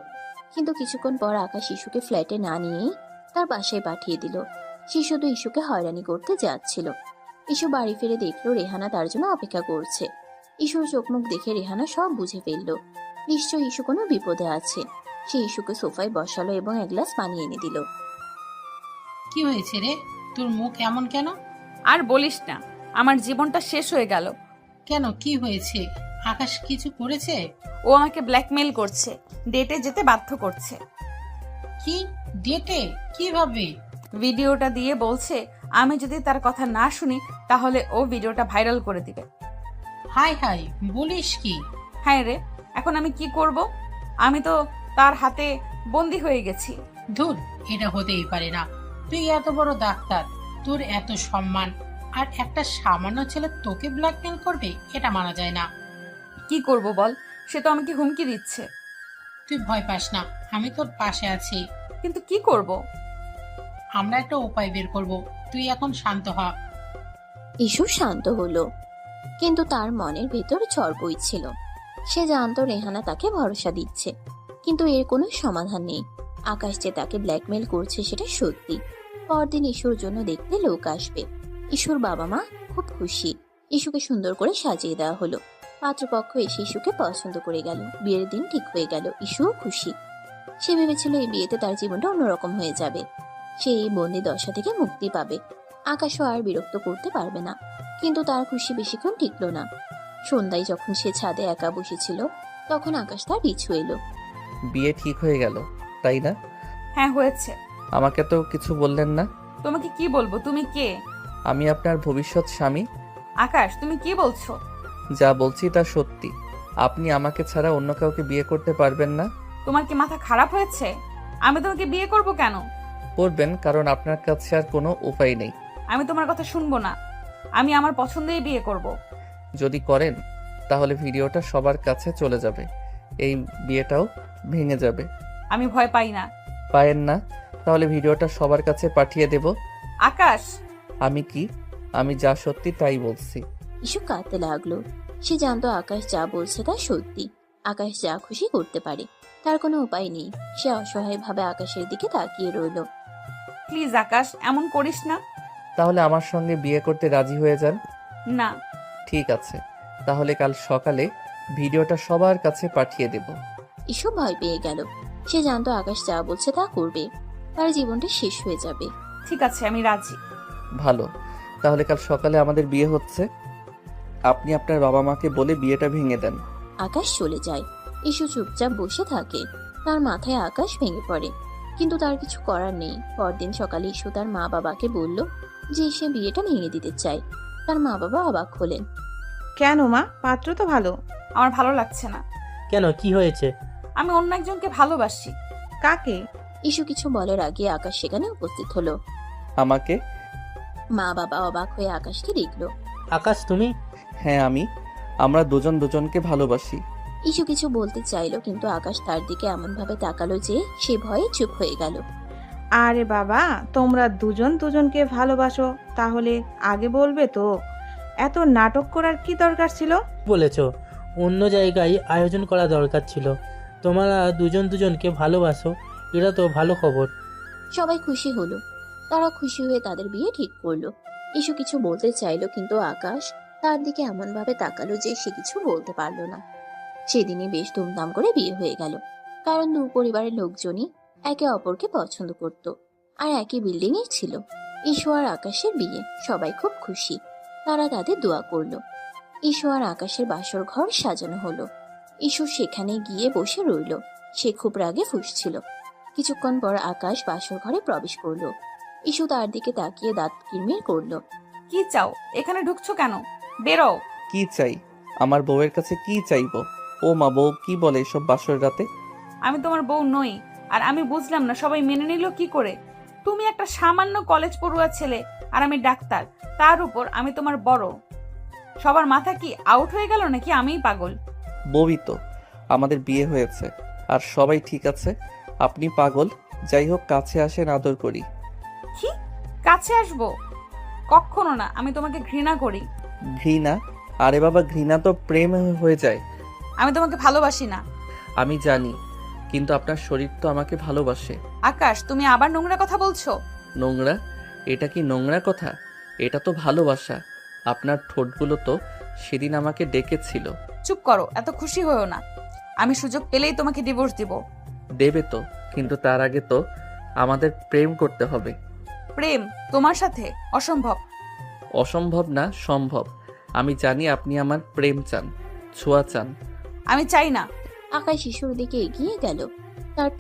কিন্তু কিছুক্ষণ পর আকাশ ইস্যুকে ফ্ল্যাটে না নিয়েই তার বাসায় পাঠিয়ে দিল। সে শুধু ইস্যুকে হয়রানি করতে যাচ্ছিল। ইস্যু বাড়ি ফিরে দেখলো রেহানা তার জন্য অপেক্ষা করছে। ইস্যুর চোখ মুখ দেখে রেহানা সব বুঝে ফেলল। নিশ্চয়ই ইস্যু কোনো বিপদে আছে। সে ইস্যুকে সোফায় বসালো এবং এক গ্লাস পানি এনে দিল। কি হয়েছে রে, তোর মুখ এমন কেন? আর বলিস না, আমার জীবনটা শেষ হয়ে গেল। কেন, কি হয়েছে? আকাশ কিছু করেছে? ও আমাকে ব্ল্যাকমেইল করছে, ডেটে যেতে বাধ্য করছে। কি ডেটে? কিভাবে? ভিডিওটা দিয়ে বলছে আমি যদি তার কথা না শুনি তাহলে ও ভিডিওটা ভাইরাল করে দিবে। হাই হাই, বলিস কি? হ্যাঁ রে, এখন আমি কি করব? আমি তো তার হাতে বন্দি হয়ে গেছি। ধুর, এটা হতেই পারে না। তুই এত বড় ডাক্তার, তোর এত সম্মান, আর একটা সামান্য ছেলে তোকে ব্ল্যাকমেল করবে? এটা মানা যায় না। কি করব বল, সে তো আমাকে হুমকি দিচ্ছে। তুই ভয় পাস না, আমি তোর পাশে আছি। কিন্তু কি করব? আমরা একটা উপায় বের করব, তুই এখন শান্ত হ। ইস্যু শান্ত হলো, কিন্তু তার মনের ভেতর ঝড় বইছিল। সে জানতো রেহানা তাকে ভরসা দিচ্ছে, কিন্তু এর কোনো সমাধান নেই। আকাশ যে তাকে ব্ল্যাকমেল করছে সেটা সত্যি। পরদিন ইস্যুর জন্য দেখতে লোক আসবে। ইস্যুর বাবা মা খুব খুশি। ইস্যুকে সুন্দর করে সাজিয়ে দেওয়া হলো। পাত্রপক্ষ এসে ইস্যুকে পছন্দ করে গেল। বিয়ের দিন ঠিক হয়ে গেল। ইস্যুও খুশি। সে ভেবেছিল এই বিয়েতে তার জীবনটা অন্যরকম হয়ে যাবে। সে এই বন্দি দশা থেকে মুক্তি পাবে। আকাশও আর বিরক্ত করতে পারবে না। কিন্তু তার খুশি বেশিক্ষণ টিকল না। সন্ধ্যায় যখন সে ছাদে একা বসেছিল, তখন আকাশ তার পিছু এলো। বিয়ে ঠিক হয়ে গেল, তাই না? হ্যাঁ হয়েছে। আমাকে তো কিছু বললেন না। তোমাকে কি বলবো? তুমি কে? আমি আপনার ভবিষ্যৎ স্বামী। আকাশ, তুমি কি বলছো? যা বলছি তা সত্যি। আপনি আমাকে ছাড়া অন্য কাউকে বিয়ে করতে পারবেন না। তোমার কি মাথা খারাপ হয়েছে? আমি তোমাকে বিয়ে করব কেন? করবেন, কারণ আপনার কাছে আর কোনো উপায় নেই। আমি তোমার কথা শুনবো না। আমি আমার পছন্দেই বিয়ে করব। যদি করেন তাহলে ভিডিওটা সবার কাছে চলে যাবে, এই বিয়েটাও ভেঙে যাবে। আমি ভয় পাই না। পায়েন না? তাহলে ভিডিওটা সবার কাছে পাঠিয়ে দেব। আকাশ, আমি কি? আমি যা সত্যি তাই বলছি। ইস্যু কাঁদতে লাগলো। সে জানতো আকাশ যা বলছে তা সত্যি। আকাশ যা খুশি করতে পারে, তার কোনো উপায় নেই। সে অসহায়ভাবে আকাশের দিকে তাকিয়ে রইল। প্লিজ আকাশ, এমন করিস না। তাহলে আমার সঙ্গে বিয়ে করতে রাজি হয়ে যান। না। ঠিক আছে, তাহলে কাল সকালে ভিডিওটা সবার কাছে পাঠিয়ে দেব। ইস্যু ভয় পেয়ে গেল। সে জানতো আকাশ যা বলছে তা করবে। তার জীবনটা শেষ হয়ে যাবে। ঠিক আছে, আমি রাজি। ভালো, তাহলে কাল সকালে আমাদের বিয়ে হচ্ছে। আপনি আপনার বাবা মাকে বলে বিয়েটা ভেঙে দেন। আকাশ চলে যায়। ইস্যু চুপচাপ বসে থাকে। তার মাথায় আকাশ ভেঙে পড়ে, কিন্তু তার কিছু করার নেই। পরদিন সকালে ইস্যু তার মা বাবাকে বলল যে সে বিয়েটা ভেঙে দিতে চায়। তার মা বাবা অবাক হলেন। কেন মা, পাত্র তো ভালো। আমার ভালো লাগছে না। কেন, কি হয়েছে? আমি অন্য একজনকে ভালোবাসি। কাকে? ইস্যু কিছু বলার আগে আকাশ সেখানে উপস্থিত হলো। আমাকে? মা বাবা অবাক হয়ে আকাশকে দেখলো। আকাশ, তুমি? হ্যাঁ আমি। আমরা দুজন দুজনকে ভালোবাসি। ইস্যু কিছু বলতে চাইলো, কিন্তু আকাশ তার দিকে এমন ভাবে তাকালো যে সে ভয়ে চুপ হয়ে গেল। আরে বাবা, তোমরা দুজন দুজনকে ভালোবাসো, তাহলে আগে বলবে তো। এত নাটক করার কি দরকার ছিল? বলেছ অন্য জায়গায় আয়োজন করা দরকার ছিল। তোমরা দুজন দুজনকে ভালোবাসো, এটা তো ভালো খবর। সবাই খুশি হলো। তারা খুশি হয়ে তাদের বিয়ে ঠিক করলো। ইস্যু কিছু বলতে চাইলো, কিন্তু আকাশ তার দিকে এমন ভাবে তাকালো যে সে কিছু বলতে পারলো না। সেদিনই বেশ ধুমধাম করে বিয়ে হয়ে গেল, কারণ দু পরিবারের লোকজনই একে অপরকে পছন্দ করত আর একই বিল্ডিং এ ছিল। ইস্যু আর আকাশের বিয়ে, সবাই খুব খুশি। তারা তাদের দোয়া করলো। ইস্যু আর আকাশের বাসর ঘর সাজানো হলো। ইস্যু সেখানে গিয়ে বসে রইল। সে খুব রাগে ফুঁসছিল। কিছুক্ষণ পর আকাশ বাসর ঘরে প্রবেশ করলো। ইস্যু তার দিকে তাকিয়ে দাঁত কিরমির করলো। কি চাও? এখানে ঢুকছো কেন? বেরো। কি চাই? আমার বউয়ের কাছে কি চাইবো? ও মা, বউ কি বলে এসব বাসর রাতে? আমি তোমার বউ নই। আর আমি বুঝলাম না সবাই মেনে নিল কি করে। তুমি একটা সামান্য কলেজ পড়ুয়া ছেলে আর আমি ডাক্তার, তার উপর আমি তোমার বড়। সবার মাথা কি আউট হয়ে গেল নাকি আমিই পাগল? বউই তো। আমাদের বিয়ে হয়েছে আর সবাই ঠিক আছে, আপনি পাগল। যাই হোক, কাছে আসেন, আদর করি। কি কাছে আসবো? কখনো না, আমি তোমাকে ঘৃণা করি। ঘৃণা? আরে বাবা, ঘৃণা তো প্রেম হয়ে যায়। আমি তোমাকে ভালোবাসি না। আমি জানি, কিন্তু আপনার শরীর তো আমাকে ভালোবাসে। আকাশ, তুমি আবার নোংরা কথা বলছো। নোংরা? এটা কি নোংরা কথা? এটা তো ভালোবাসা। আপনার ঠোঁটগুলো তো সেদিন আমাকে ডেকেছিল। চুপ করো, এত খুশি হয়েও না। আমি সুযোগ পেলেই তোমাকে ডিভোর্স দিব। দেবে তো, কিন্তু তার আগে তো আমাদের প্রেম করতে হবে। প্রেম তোমার সাথে? অসম্ভব। অসম্ভব না, সম্ভব। আমি জানি আপনি আমার প্রেম চান, ছোঁয়া চান। আমি চাই না। আকাশ ইসুর দিকে এগিয়ে গেল। তার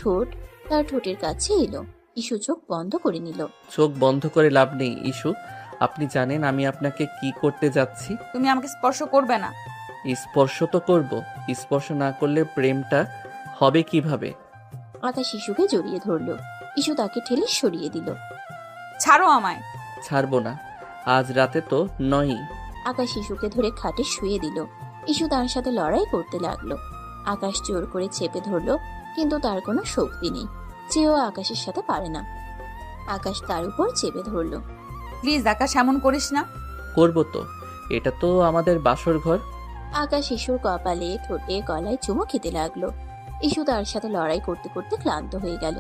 ঠোঁটের কাছে এলো। ইসু চোখ বন্ধ করে নিল। চোখ বন্ধ করে লাভ নেই ইস্যু। আপনি জানেন আমি আপনাকে কি করতে যাচ্ছি। তুমি আমাকে স্পর্শ করবে না। স্পর্শ তো করব। স্পর্শ না করলে প্রেমটা হবে কিভাবে? আকাশ ইসুকে জড়িয়ে ধরল। ইসু তাকে ঠেলে সরিয়ে দিল। ছাড়ো আমায়। ছাড়বো না। আজ রাতে তো নয়ই। আকাশ ইসুকে ধরে খাটে শুয়ে দিল। ইসু তার সাথে লড়াই করতে লাগলো। আকাশ জোর করে চেপে ধরলো, কিন্তু তার কোনো শক্তি নেই। চেয়েও আকাশের সাথে পারে না। আকাশ তার উপর চেপে ধরলো। প্লিজ আকাশ, এমন করিস না। করবো তো, এটা তো আমাদের বাসর ঘর। আকাশ ইসুর কপালে, ঠোঁটে, গলায় চুমু খেতে লাগলো। ইসু তার সাথে লড়াই করতে করতে ক্লান্ত হয়ে গেল।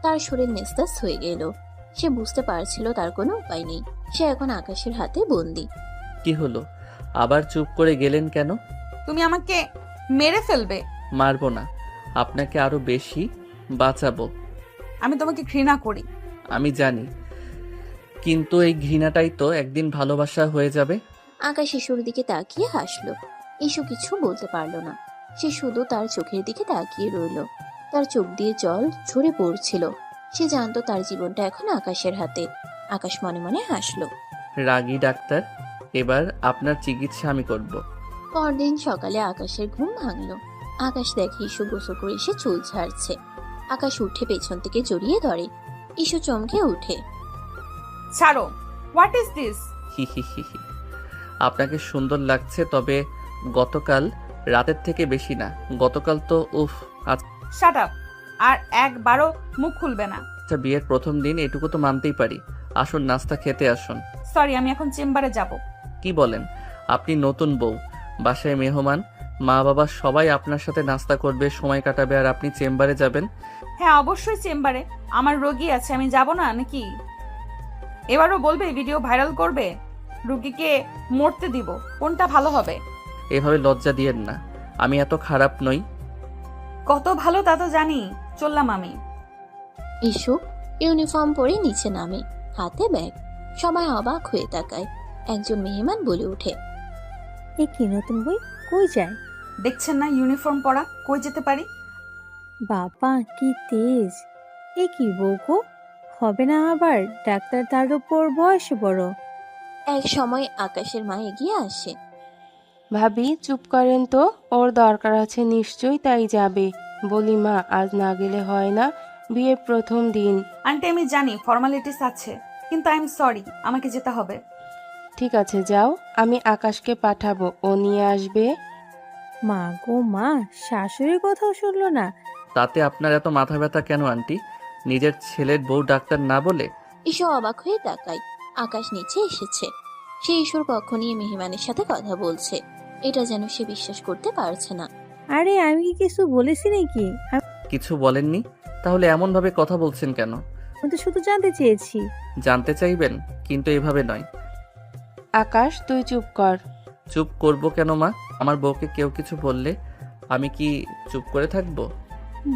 তার শরীর নিস্তেজ হয়ে গেল। সে বুঝতে পারছিল তার কোনো উপায় নেই। সে এখন আকাশের হাতে বন্দি। কি হলো? আবার চুপ করে গেলেন কেন? তুমি আমাকে মেরে ফেলবে। মারবো না, আপনাকে আরো বেশি বাঁচাবো। আমি তোমাকে ঘৃণা করি। আমি জানি, কিন্তু এই ঘৃণাটাই তো একদিন ভালোবাসা হয়ে যাবে। আকাশ ইসুর দিকে তাকিয়ে হাসলো। ইসু কিছু বলতে পারল না। সে শুধু তার চোখের দিকে তাকিয়ে রইল। তার চোখ দিয়ে জল ঝরে পড়ছিল। সে জানতো তার জীবনটা এখন আকাশের হাতে। আকাশ মনে মনে হাসলো। রাগী ডাক্তার, এবার আপনার চিকিৎসা আমি করব। পরদিন সকালে আকাশের ঘুম ভাঙলো। আকাশ দেখে ইসু গোসল করে এসে চুল ঝাড়ছে। আকাশ উঠে পেছন থেকে জড়িয়ে ধরে। ইসু চমকে উঠে। ছাড়ো। What is this? হি হি হি হি। আপনাকে সুন্দর লাগছে, তবে গতকাল রাতের থেকে বেশি না। গতকাল তো উফ। Shut up. আর একবারও মুখ খুলবে না। আচ্ছা, বিয়ের প্রথম দিন এটুকু তো মানতেই পারি। আসুন, নাস্তা খেতে আসুন। সরি, আমি এখন চেম্বারে যাব। কি বলেন? আপনি নতুন বউ, বাসায় মেহমান, মা বাবা সবাই আপনার সাথে নাস্তা করবে, সময় কাটাবে, আর আপনি চেম্বারে যাবেন? হ্যাঁ, অবশ্যই চেম্বারে। আমার রোগী আছে, আমি যাব না নাকি? এবারও বলবে ভিডিও ভাইরাল করবে? রোগীকে মরতে দিব, কোনটা ভালো হবে? এভাবে লজ্জা দিয়েন না, আমি এত খারাপ নই। কত ভালো তা তো জানি। চললাম আমি। ইসু ইউনিফর্ম পরে নিচে নামে, হাতে ব্যাগ। সবাই অবাক হয়ে তাকায়। একজন মেহমান বলে ওঠে। এ কি নতুন বই? কই যায়? দেখছেন না ইউনিফর্ম পরা, কই যেতে পারি? বাবা কি তেজ! এ কি বউকো, হবে না আবার ডাক্তার তার উপর বয়স বড়। এক সময় আকাশের মা এগিয়ে আসে। ভাবি চুপ করেন তো, ওর দরকার আছে নিশ্চয়ই, তাই যাবে। বলি মা, আজ না গেলে হয় না, বিয়ের প্রথম দিন। আন্টি, আমি জানি ফর্মালিটিস আছে, কিন্তু আই এম সরি, আমাকে যেতে হবে। ঠিক আছে যাও, আমি আকাশকে পাঠাবো, ও নিয়ে আসবে। মা গো মা, শাশুড়ির কথাও শুনলো না। তাতে আপনার এত মাথা ব্যথা কেন আন্টি? নিজের ছেলের বউ ডাক্তার না বলে? ইসু অবাক হয়ে তাকায়। আকাশ নিচে এসেছে। সে ইসুর কক্ষ নিয়ে মেহমানের সাথে কথা বলছে। এটা যেন সে বিশ্বাস করতে পারছে না। আরে আমি কি কিছু বলেছি নাকি? কিছু বলেননি? তাহলে এমন ভাবে কথা বলছেন কেন? আমি তো শুধু জানতে চেয়েছি। জানতে চাইবেন, কিন্তু এভাবে নয়। আকাশ তুই চুপ কর। চুপ করব কেন মা? আমার বউকে কেউ কিছু বললে আমি কি চুপ করে থাকবো?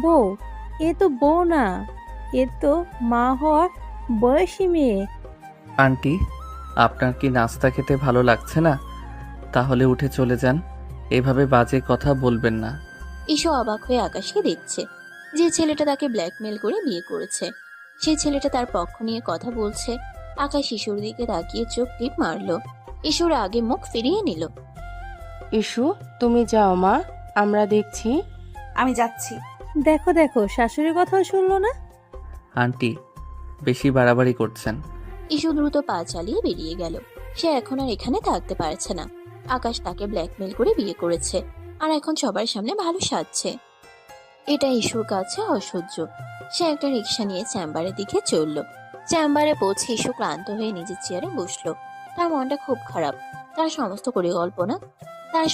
বউ? এ তো বউ না, এ তো মা হওয়ার বয়সী মেয়ে। আন্টি, আপনার কি নাস্তা খেতে ভালো লাগছে না? তাহলে উঠে চলে যান। এভাবে বাজে কথা বলবেন না। ইসু অবাক হয়ে আকাশকে দেখছে। যে ছেলেটা তাকে ব্ল্যাকমেল করে বিয়ে করেছে, সেই ছেলেটা তার পক্ষ নিয়ে কথা বলছে। আকাশ ইসুর দিকে তাকিয়ে চোখ টিপ মারলো। ইসুর আগে মুখ ফিরিয়ে নিল। ইসু তুমি যাও মা, আমরা দেখছি। আমি যাচ্ছি। দেখো দেখো, শাশুড়ির কথাও শুনলো না। আন্টি, বেশি বাড়াবাড়ি করছেন। ইসু দ্রুত পা চালিয়ে বেরিয়ে গেল। সে এখন আর এখানে থাকতে পারছে না। আকাশ তাকে ব্ল্যাকমেল করে বিয়ে করেছে, আর এখন সবার সামনে ভালো সাজছে। এটা ইস্যুর কাছে অসহ্য। সে একটা রিক্সা নিয়ে চেম্বারের দিকে চলল। চেম্বারে পৌঁছে ইস্যু ক্লান্ত হয়ে নিজের চেয়ারে বসলো। তার মনটা খুব খারাপ। তার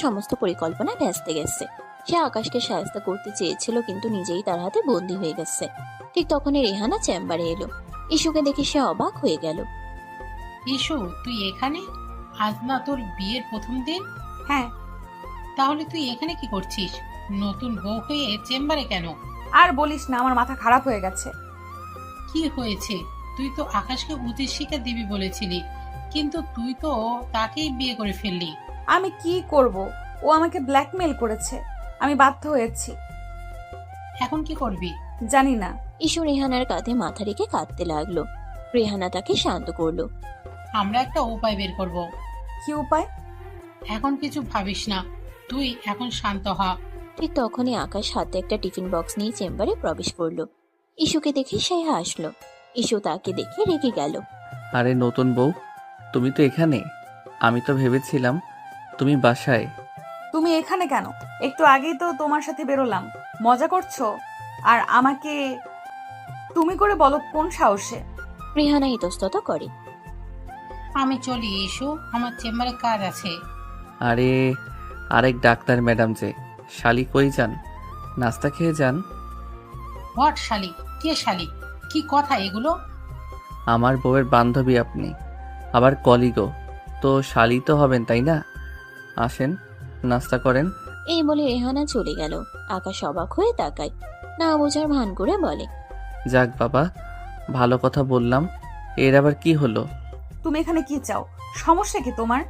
সমস্ত পরিকল্পনা ভেস্তে গেছে। সে আকাশকে সাহায্য করতে চেয়েছিল, কিন্তু নিজেই তার হাতে বন্দী হয়ে গেছে। ঠিক তখনই রেহানা চেম্বারে এলো। ইস্যুকে দেখে সে অবাক হয়ে গেল। ইস্যু, তুই এখানে? আজ না তোর বিয়ের প্রথম দিন? হ্যাঁ। তাহলে তুই এখানে কি করছিস? নতুন বউ হয়ে চেম্বারে কেন? আর বলিস না, আমার মাথা খারাপ হয়ে গেছে। কি হয়েছে? তুই তো আকাশকে উচিত শিক্ষা দিবি বলেছিলি, কিন্তু তুই তো তাকেই বিয়ে করে ফেললি। আমি কি করব? ও আমাকে ব্ল্যাকমেল করেছে, আমি বাধ্য হয়েছি। এখন কি করবি? জানি না। ইস্যু রেহানার কাঁধে মাথা রেখে কাঁদতে লাগলো। রেহানা তাকে শান্ত করলো। আমরা একটা উপায় বের করব। কি উপায়? এখন কিছু ভাবিস না, তুই এখন শান্ত হ। ঠিক তখনই আকাশ হাতে একটা টিফিন বক্স নিয়ে চেম্বারে প্রবেশ করলো। ইস্যুকে দেখে সে হাসলো। ইস্যু তাকে দেখে রেগে গেল। আরে নতুন বউ, তুমি তো এখানে। আমি তো ভেবেছিলাম তুমি বাসায়। তুমি এখানে কেন? একটু আগেই তো তোমার সাথে বেরোলাম। মজা করছো? আর আমাকে তুমি করে বলো কোন সাহসে? রেহানা ইতস্তত করে। আমি চলি ইস্যু, আমার চেম্বারে কাজ আছে। আরে আরেক ডাক্তার ম্যাডাম যে, শালি কই যান? নাস্তা খেয়ে যান। হোয়াট শালি? কে শালি? কি কথা এগুলো? আমার বউয়ের বান্ধবী আপনি, আবার কলিগও, তো শালি তো হবেন তাই না? আসেন নাস্তা করেন। এই বলে রেহানা চলে গেল। আকাশ অবাক হয়ে তাকায়, না বোঝার ভান করে বলে। যাক বাবা, ভালো কথা বললাম। এর আবার কি হলো? তুমি এখানে কি চাও? সমস্যা কি তোমার?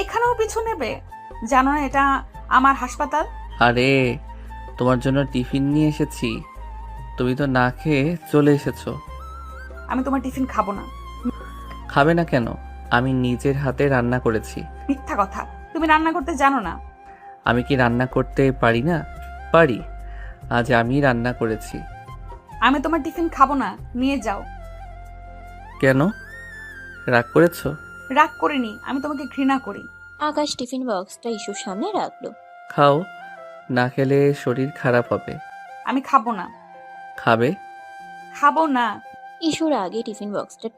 এখানেও পিছু নেবে? জানো না এটা আমার হাসপাতাল? আরে তোমার জন্য টিফিন নিয়ে এসেছি, তুমি তো না খেয়ে চলে এসেছো। আমি তোমার টিফিন খাবো না। খাবে না কেন? আমি নিজের হাতে রান্না করেছি। মিথ্যা কথা, তুমি রান্না করতে জানো না। আমি কি রান্না করতে পারি না? পারি। আজ আমি রান্না করেছি। আমি তোমার টিফিন খাবো না, নিয়ে যাও। কেন রাগ করেছো? রাগ করিনি, আমি তোমাকে ঘৃণা করি। আকাশ টিফিন বক্সটা ইস্যুর সামনে রাখলো। খাও, না খেলে শরীর খারাপ হবে। আমি খাবো না। খাবে? খাবো না। ইস্যু রাগে টিফিন বক্সটা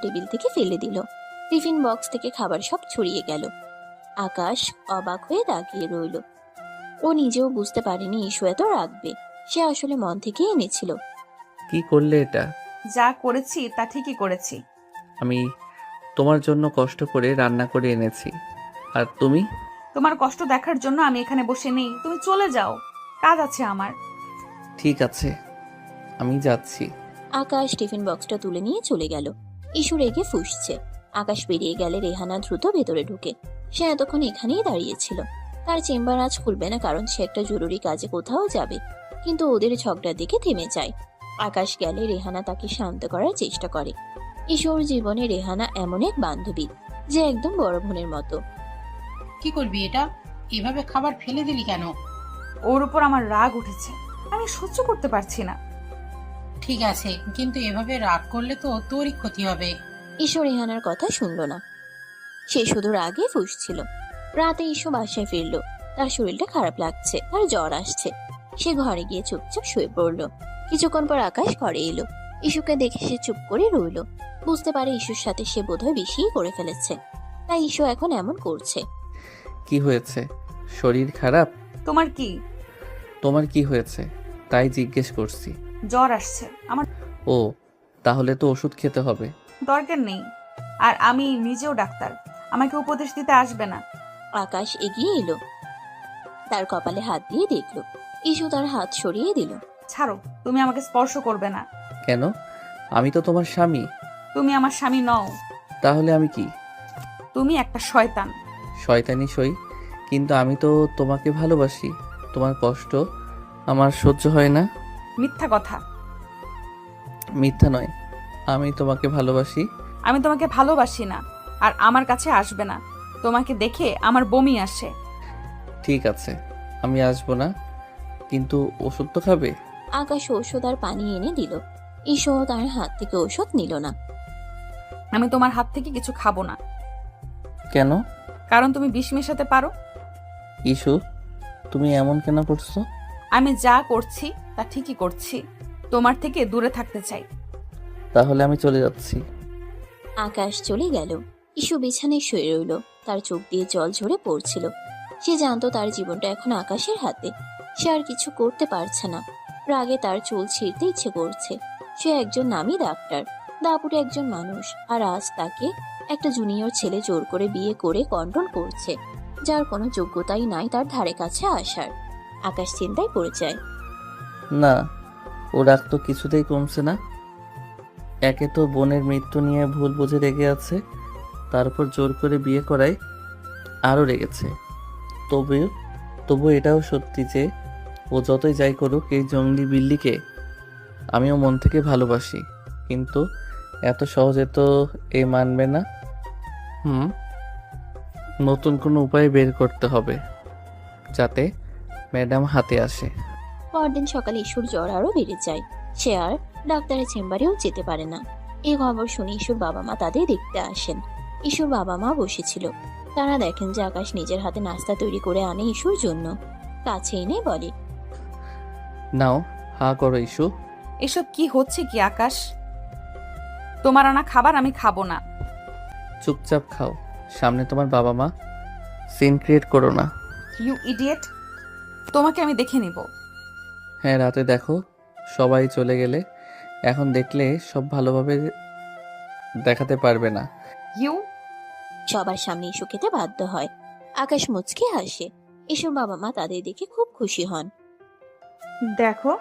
টেবিল থেকে ফেলে দিল। টিফিন বক্স থেকে খাবার সব ছড়িয়ে গেল। আকাশ অবাক হয়ে তাকিয়ে রইল। ও নিজেও বুঝতে পারেনি ইস্যু এত রাখবে। সে আসলে মন থেকে এনেছিল। কি করলে এটা? যা করেছি তা ঠিকই করেছি। আমি তোমার জন্য কষ্ট করে রান্না করে এনেছি, আর তুমি? তোমার কষ্ট দেখার জন্য আমি এখানে বসে নেই, তুমি চলে যাও, কাজ আছে আমার। ঠিক আছে, আমি যাচ্ছি। আকাশ টিফিন বক্সটা তুলে নিয়ে চলে গেল। ইস্যু রেগে ফুঁসছে। আকাশ বেরিয়ে গেলে রেহানা দ্রুত ভেতরে ঢুকে। সে এতক্ষণ এখানেই দাঁড়িয়েছিল। তার চেম্বার আজ খুলবে না, কারণ সে একটা জরুরি কাজে কোথাও যাবে। কিন্তু ওদের ঝগড়ার দিকে থেমে যায়। আকাশ গেলে রেহানা তাকে শান্ত করার চেষ্টা করে। ইস্যুর জীবনে রেহানা এমন এক বান্ধবী যে একদম বড় বোনের মতো। কি করবি এটা? এভাবে খাবার ফেলে দিলি কেন? ওর উপর আমার রাগ উঠেছে, আমি সহ্য করতে পারছি না। ঠিক আছে, কিন্তু এভাবে রাগ করলে তো তোরই ক্ষতি হবে। ইস্যু রেহানার কথা শুনল না। সে শুধু রাগে ফুঁসছিল। রাতে ইস্যু বাসায় ফিরল। তার শরীরটা খারাপ লাগছে, তার জ্বর আসছে। সে ঘরে গিয়ে চুপচাপ শুয়ে পড়ল। কিছুক্ষণ পর আকাশ ঘরে এলো। ইস্যুকে দেখে সে চুপ করে রইল। বুঝতে পারে ইস্যুর সাথে সে বোধহয় বেশিই করে ফেলেছে, তাই ইস্যু এখন এমন করছে। কি হয়েছে? শরীর খারাপ? তোমার কি? তোমার কি হয়েছে তাই জিজ্ঞেস করছি। জ্বর আসছে আমার। ও, তাহলে তো ওষুধ খেতে হবে। দরকার নেই, আর আমি নিজেও ডাক্তার, আমাকে উপদেশ দিতে আসবে না। আকাশ এগিয়ে এলো। তার কপালে হাত দিয়ে দেখল। ইস্যু তার হাত সরিয়ে দিল। ছাড়ো, তুমি আমাকে স্পর্শ করবে না। কেন? আমি তো তোমার স্বামী। তুমি আমার স্বামী নও। তাহলে আমি কি? তুমি একটা শয়তান। শয়তানি সই, কিন্তু আমি তো তোমাকে ভালোবাসি। তোমার কষ্ট আমার সহ্য হয় না। মিথ্যা কথা। মিথ্যা নয়, আমি তোমাকে ভালোবাসি। আমি তোমাকে ভালোবাসি না, আর আমার কাছে আসবে না। তোমাকে দেখে আমার বমি আসে। ঠিক আছে, আমি আসবো না, কিন্তু ওষুধ তো খাবে। আকাশ ঔষধ আর পানি এনে দিল। ইস্যু তার হাত থেকে ঔষধ নিল না। আমি তোমার হাত থেকে কিছু খাবো না। কেন? কারণ তুমি বিষ মেশাতে পারো। ইস্যু, তুমি এমন কেন করছো? আমি যা করছি তা ঠিকই করছি। তোমার থেকে দূরে থাকতে চাই। তাহলে আমি চলে যাচ্ছি। আকাশ চলে গেল। ইস্যু বিছানায় শুয়ে রইল। তার চোখ দিয়ে জল ঝরে পড়ছিল। সে জানতো তার জীবনটা এখন আকাশের হাতে। সে আর কিছু করতে পারছে না। রাগে তার চুল ছিঁড়তে ইচ্ছে করছে। সে একজন নামী ডাক্তার, দাপুটে একজন মানুষ, আর আজ তাকে একটা জুনিয়র ছেলে জোর করে বিয়ে করে কন্ট্রোল করছে, যার কোনো যোগ্যতাই নাই তার ধারে কাছে আসার। আকাশ চিন্তায় পড়ে যায়। না, ও রাগ তো কিছুতেই কমছে না। একে তো বোনের মৃত্যু নিয়ে ভুল বুঝে রেগে আছে, তারপর জোর করে বিয়ে করায় আরও রেগেছে। তবু এটাও সত্যি যে ও যতই যাই করুক, এই জঙ্গলি বিল্লিকে আমিও মন থেকে ভালোবাসি। কিন্তু এত সহজে তো এ মানবে না। নতুন কোনো উপায় বের করতে হবে যাতে ম্যাডাম হাতে আসে। পরদিন সকালে ইস্যুর জ্বর আরো বেড়ে যায়। সে আর ডাক্তারের চেম্বারেও যেতে পারে না। এই খবর শুনে ইস্যুর বাবা মা তাদের দেখতে আসেন। ইস্যুর বাবা মা বসেছিল। তারা দেখেন যে আকাশ নিজের হাতে নাস্তা তৈরি করে আনে ইস্যুর জন্য। কাছে এনে বলে, নাও, হা করো ইস্যু। এসব কি হচ্ছে কি আকাশ? তোমার আনা খাবার আমি খাবো না। চুপচাপ খাও, সামনে তোমার বাবা মা। সিন ক্রিয়েট করো না। ইউ ইডিয়েট, তোমাকে আমি দেখে নিব। হ্যাঁ, রাতে দেখো, সবাই চলে গেলে এখন দেখলে সব ভালোভাবে দেখাতে পারবে না। ইউ সবার সামনে ইস্যু খেতে বাধ্য হয়। আকাশ মুচকে হাসে। ইস্যুর বাবা মা তাদের দেখে খুব খুশি হন। দেখো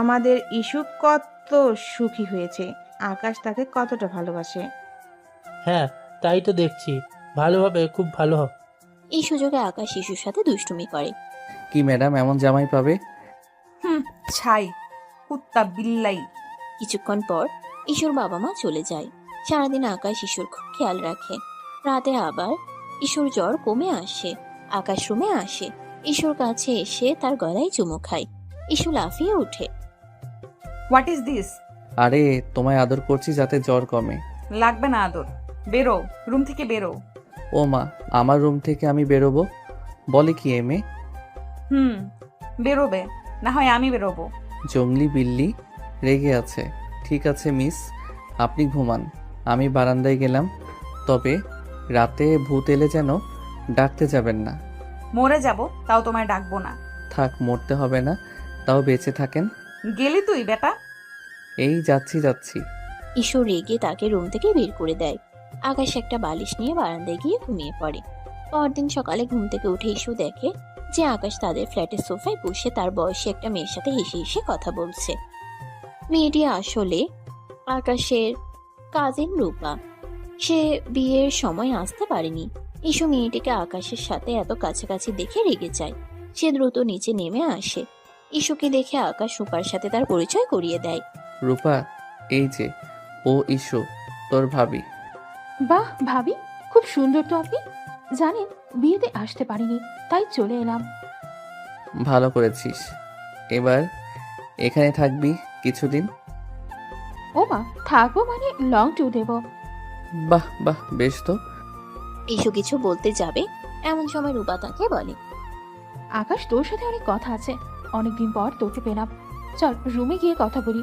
আমাদের ইস্যু কত সুখী হয়েছে, আকাশ তাকে কতটা ভালোবাসে। হ্যাঁ, তাই তো দেখছি। ভালোভাবে, খুব ভালো। এই সুযোগে আকাশ ইস্যুর সাথে দুষ্টুমি করে। কি ম্যাডাম, এমন জামাই পাবে? ছাই, কুত্তা বিল্লাই। কিছুক্ষণ পর ইস্যুর বাবা মা চলে যায়। সারাদিন আকাশ ইস্যুর খুব খেয়াল রাখে। রাতে আবার ইস্যুর জ্বর কমে আসে। আকাশ রুমে আসে। ইস্যুর কাছে এসে তার গলায় চুমু খায়। ইস্যু লাফিয়ে ওঠে। What is this? আরে, তোমায় আদর করছি যাতে জ্বর কমে। লাগবে না আদর, বেরো, রুম থেকে বেরো। ও মা, আমার রুম থেকে আমি বেরোবো? বলে কি এ মেয়ে? বেরোবে, না হয় আমি বেরোবো। জঙ্গলি বিল্লি রেগে আছে। ঠিক আছে মিস, আপনি ঘুমান, আমি বারান্দায় গেলাম। তবে রাতে ভূত এলে যেন ডাকতে যাবেন না। মরে যাব, তাও তোমায় ডাকবো না। থাক, মরতে হবে না, তাও বেঁচে থাকেন। গেলি তুই বেটা? এই যাচ্ছি। ইস্যু রেগে তাকে রুম থেকে বের করে দেয়। আকাশ একটা বালিশ নিয়ে বারান্দায় গিয়ে ঘুমিয়ে পড়ে। পরদিন সকালে ঘুম থেকে উঠে ইস্যু দেখে যে আকাশ তাদের ফ্ল্যাটের সোফায় বসে তার বয়সী একটা মেয়ের সাথে হেসে হেসে কথা বলছে। মেয়েটি আসলে আকাশের কাজিন রূপা। সে বিয়ের সময় আসতে পারেনি। ইস্যু মেয়েটিকে আকাশের সাথে এত কাছাকাছি দেখে রেগে যায়। সে দ্রুত নিচে নেমে আসে। ইস্যুকে দেখে আকাশ রূপার সাথে তার পরিচয় করিয়ে দেয়। রূপা, এই যে ও ইস্যু, তোর ভাবি। বাহ ভাবি, খুব সুন্দর তো আপনি। জানেন, বিয়েতে আসতে পারিনি, তাই চলে এলাম। ভালো করেছিস। এবার এখানে থাকবি কিছুদিন? ও মা, থাকবো মানে লং ট্যুর দেবো। বাহ, বেশ তো। ইস্যু কিছু বলতে যাবে এমন সময় রূপা তাকে বলে, আকাশ, তোর সাথে অনেক কথা আছে। অনেকদিন পর তোকে পেলাম, চল রুমে গিয়ে কথা বলি।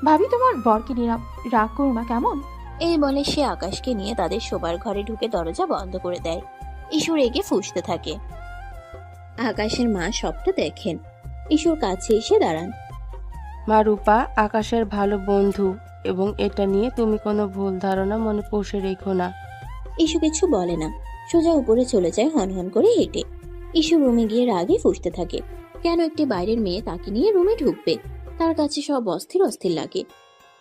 ভাবি, তোমার বরকে নিলাম, রাগ করো না কেমন? এই বলে সে আকাশকে নিয়ে তাদের শোবার ঘরে ঢুকে দরজা বন্ধ করে দেয়। ইস্যু রেগে ফুঁসতে থাকে। আকাশের মা সবটা দেখেন। ইস্যুর কাছে এসে দাঁড়ান। মা রূপা আকাশের ভালো বন্ধু, এবং এটা নিয়ে তুমি কোনো ভুল ধারণা মনে পুষে রেখো না। ইস্যু কিছু বলে না, সোজা উপরে চলে যায় হনহন করে হেঁটে। ইস্যু রুমে গিয়ে রাগে ফুঁসতে থাকে। কেন একটি বাইরের মেয়ে তাকে নিয়ে রুমে ঢুকবে? তার কাছে সব অস্থির অস্থির লাগে।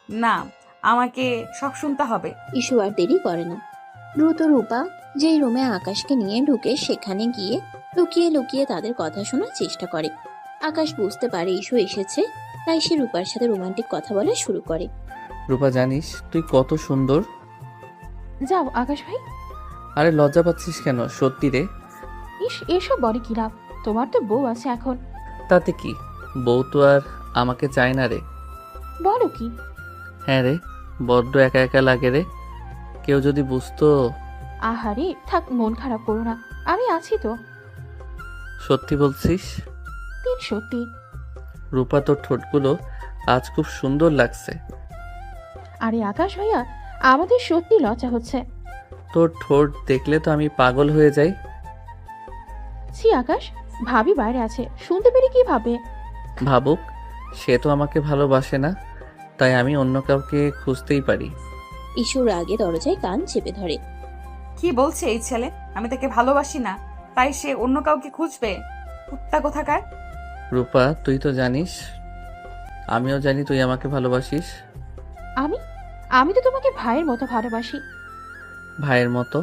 না, আমাকে সব শুনতে হবে। ইস্যু আর দেরি করে না। দ্রুত রূপা যেই রুমে আকাশকে নিয়ে ঢুকে সেখানে গিয়ে লুকিয়ে লুকিয়ে তাদের কথা শোনার চেষ্টা করে। আকাশ বুঝতে পারে ইস্যু এসেছে, তাই সে রূপার সাথে রোমান্টিক কথা বলা শুরু করে। রূপা, জানিস তুই কত সুন্দর? যাও আকাশ ভাই। আরে লজ্জা পাচ্ছিস কেন? সত্যি রে। ইস, এসব বলে কি লাভ? তোমার তো বউ আছে এখন। তাতে কি, বউ তো আর আমাকে চায় না রে। বলো কি? হ্যাঁ রে, বড্ড একা একা লাগে রে। কেউ যদি বুঝতো। আহারে থাক, মন খারাপ করো না, আমি আছি তো। সত্যি বলছিস? সত্যি। রূপা, তোর ঠোঁটগুলো আজ খুব সুন্দর লাগছে। আরে আকাশ ভাইয়া, আমাদের সত্যি লজ্জা হচ্ছে। তোর ঠোঁট দেখলে তো আমি পাগল হয়ে যাই। ছি আকাশ, ভাবি বাইরে আছে, শুনতে পেরে কি ভাবে? ভাবুক, সে তো আমাকে ভালোবাসে না, তাই আমি অন্য কাউকে খুঁজতেই পারি। ইস্যুর আগে দরজায় কান চেপে ধরে। কি বলছে এই ছেলে? আমি তাকে ভালোবাসি না, তাই সে অন্য কাউকে খুঁজবে? কুত্তা কোথাকার! রূপা, তুই তো জানিস, আমিও জানি তুই আমাকে ভালোবাসিস। আমি আমি তো তোমাকে ভাইয়ের মতো ভালোবাসি। ভাইয়ের মতো?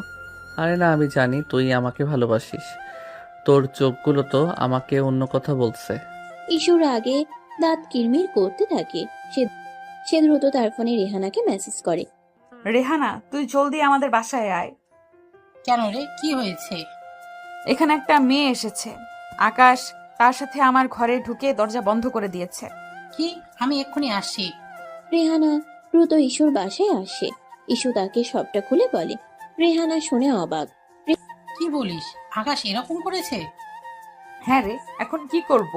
আরে না, আমি জানি তুই আমাকে ভালোবাসিস। তোর চোখগুলো তো আমাকে অন্য কথা বলছে। ইস্যুর আগে দাঁত কিরমির করতে থাকে। সে সে দ্রুত তার ফোনে রেহানাকে মেসেজ করে। রেহানা, তুই জলদি আমাদের বাসায় আয়। কেন রে, কি হয়েছে? এখানে একটা মেয়ে এসেছে। আকাশ তার সাথে আমার ঘরে ঢুকে দরজা বন্ধ করে দিয়েছে। কি? আমি এক্ষুনি আসছি। রেহানা দ্রুত ইস্যুর বাসায় আসে। ইস্যু তাকে সবটা খুলে বলে। রেহানা শুনে অবাক। কি বলিস? আকাশ এরকম করেছে? হ্যাঁ রে, এখন কি করব?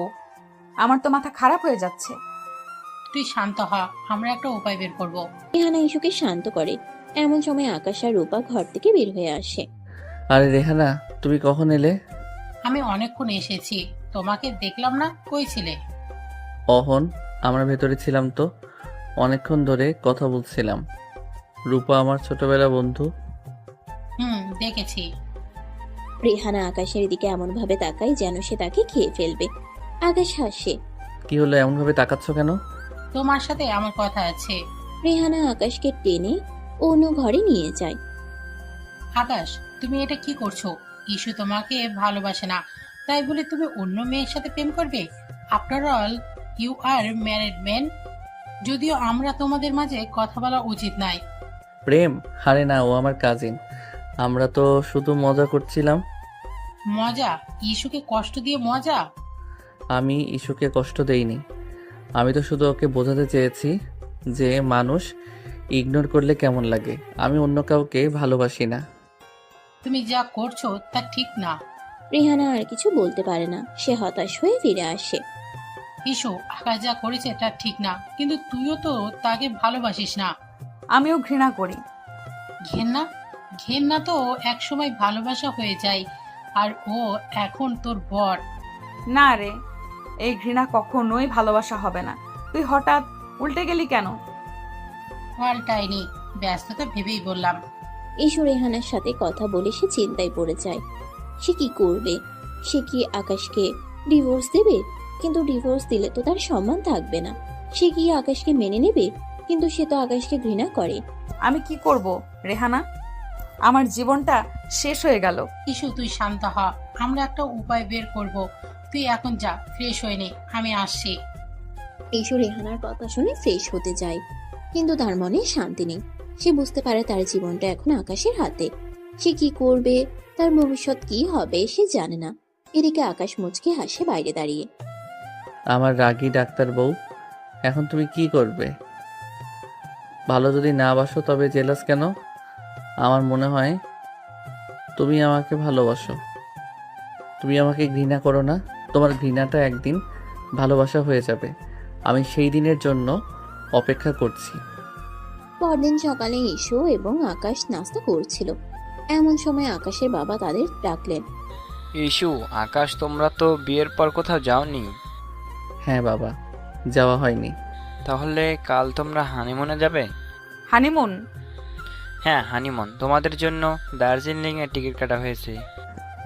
আমার তো মাথা খারাপ হয়ে যাচ্ছে। তুই শান্ত হ, আমরা একটা উপায় বের করব। রেহানা ইস্যুকে শান্ত করে। এমন সময় আকাশ আর রূপা ঘর থেকে বের হয়ে আসে। আরে রেহানা, তুমি কখন এলে? আমি অনেকক্ষণ এসেছি, তোমাকে দেখলাম না, কই ছিলে? অহন, আমরা ভেতরে ছিলাম তো, অনেকক্ষণ ধরে কথা বলছিলাম। রূপা আমার ছোটবেলা বন্ধু। দেখেছি। রেহানা আকাশের দিকে এমন ভাবে তাকায় যেন সে তাকে খেয়ে ফেলবে। আকাশ হাসে। কি হলো, এমন ভাবে তাকাচ্ছ কেন? তোমার সাথে আমার কথা আছে। রেহানা আকাশকে টেনে অন্য ঘরে নিয়ে যায়। আকাশ, তুমি এটা কি করছো? ইস্যু তোমাকে ভালোবাসে না, তাই বলে তুমি অন্য মেয়ের সাথে প্রেম করবে? After all, you are married man. যদিও আমরা তোমাদের মাঝে কথা বলা উচিত নয়। প্রেম? আরে না, ও আমার কাজিন। আমরা তো শুধু মজা করছিলাম। মজা? ইস্যুকে কষ্ট দিয়ে মজা? আমি ইস্যুকে কষ্ট দেইনি। আমি তো শুধু ওকে বোঝাতে চেয়েছি যে মানুষ ইগনোর করলে কেমন লাগে। আমি অন্য কাউকে ভালোবাসি না। তুমি যা করছো তা ঠিক না। রেহানা আর কিছু বলতে পারে না। সে হতাশ হয়ে ফিরে আসে। ইস্যু, আকাশ যা করেছে তা ঠিক না, কিন্তু তুইও তো তাকে ভালোবাসিস না। আমিও ঘৃণা করি। ঘেন্না? ঘেন্না তো একসময় ভালোবাসা হয়ে যায়, আর ও এখন তোর বর। না রে, এই ঘৃণা কখনোই ভালোবাসা হবে না। তুই হঠাৎ উল্টে গেলি কেন? পাল্টাইনি, ব্যস্ততা ভেবেই বললাম। ইস্যু রেহানার সাথে কথা বলে সে চিন্তায় পড়ে যায়। সে কি করবে? সে কি আকাশকে ডিভোর্স দেবে? কিন্তু ডিভোর্স দিলে তো তার সম্মান থাকবে না। সে কি আকাশকে মেনে নেবে? কিন্তু সে তো আকাশকে ঘৃণা করে। আমি কি করব রেহানা? আমার জীবনটা শেষ হয়ে গেল। ইস্যু, তুই শান্ত হ, আমরা একটা উপায় বের করব। তুই এখন যা, ফ্রেশ হয়ে নে, আমি আসছি। ইস্যু রেহানার কথা শুনে ফ্রেশ হতে যায়, কিন্তু তার মনে শান্তি নেই। সে বুঝতে পারে তার জীবনটা এখন আকাশের হাতে। সে কি করবে, তার ভবিষ্যৎ কি হবে সে জানে না। এদিকে আকাশ মুচকে হাসে বাইরে দাঁড়িয়ে। আমার রাগী ডাক্তার বউ, এখন তুমি কি করবে? ভালো যদি না বাসো তবে জেলাস কেন? আমার মনে হয় তুমি আমাকে ভালোবাসো। তুমি আমাকে ঘৃণা করো না। তোমার ঘৃণাটা একদিন ভালোবাসা হয়ে যাবে। আমি সেই দিনের জন্য অপেক্ষা করছি। পরদিন সকালে ইস্যু এবং আকাশ নাস্তা করছিল। এমন সময় আকাশের বাবা তাদের ডাকলেন। ইস্যু, আকাশ, তোমরা তো বিয়ের পর কোথাও যাওনি। হ্যাঁ বাবা, যাওয়া হয়নি। তাহলে কাল তোমরা হানিমুনে যাবে? হানিমুন? হ্যাঁ, হানিমুন। তোমাদের জন্য দার্জিলিং এর টিকিট কাটা হয়েছে।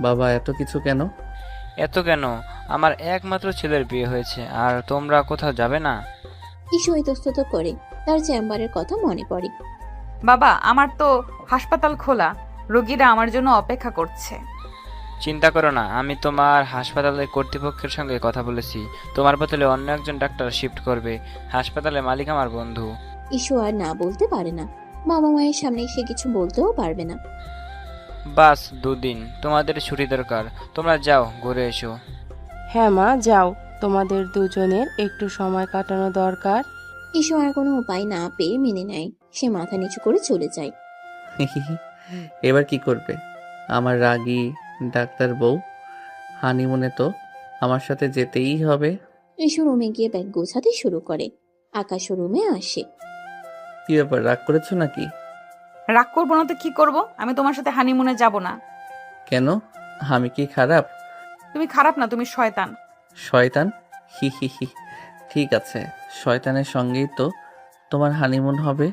বাবা, এত কিছু কেন? এত কেন? আমার একমাত্র ছেলের বিয়ে হয়েছে, আর তোমরা কোথাও যাবে না? ইস্যু ইতস্তত করে। তার চেম্বারের কথা মনে পড়ে। বাবা, আমার তো হাসপাতাল খোলা, রোগীরা আমার জন্য অপেক্ষা করছে। চিন্তা করো না, আমি তোমার হাসপাতালের কর্তৃপক্ষের সঙ্গে কথা বলেছি। তোমার বদলে অন্য একজন ডাক্তার শিফট করবে। হাসপাতালের মালিক আমার বন্ধু। ইস্যু আর না বলতে পারে না। বাবা মায়ের সামনে সে কিছু বলতেও পারবে না। বাস 2 দিন, তোমাদের ছুটি দরকার। তোমরা যাও, ঘুরে এসো। হ্যাঁ মা, যাও, তোমাদের দুজনের একটু সময় কাটানো দরকার। ইস্যু আর কোনো উপায় না পেয়ে মেনে নেয়। সে মাথা নিচু করে চলে যায়। এবার কি করবে আমার রাগী ডাক্তার বউ? হানিমুনে তো আমার সাথে যেতেই হবে। ইসু রুমে গিয়ে ব্যাগ গোছাতে শুরু করে। আকাশও রুমে আসে। কি ব্যাপার, রাগ করেছো নাকি? রাগ করবো না তো কি করব? আমি তোমার সাথে হানিমুনে যাব না। কেন? আমি কি খারাপ? তুমি খারাপ না, তুমি শয়তান। শয়তান? হি হি হি। ঠিক আছে, শয়তানের সঙ্গেই তো তোমার হানিমুন হবে।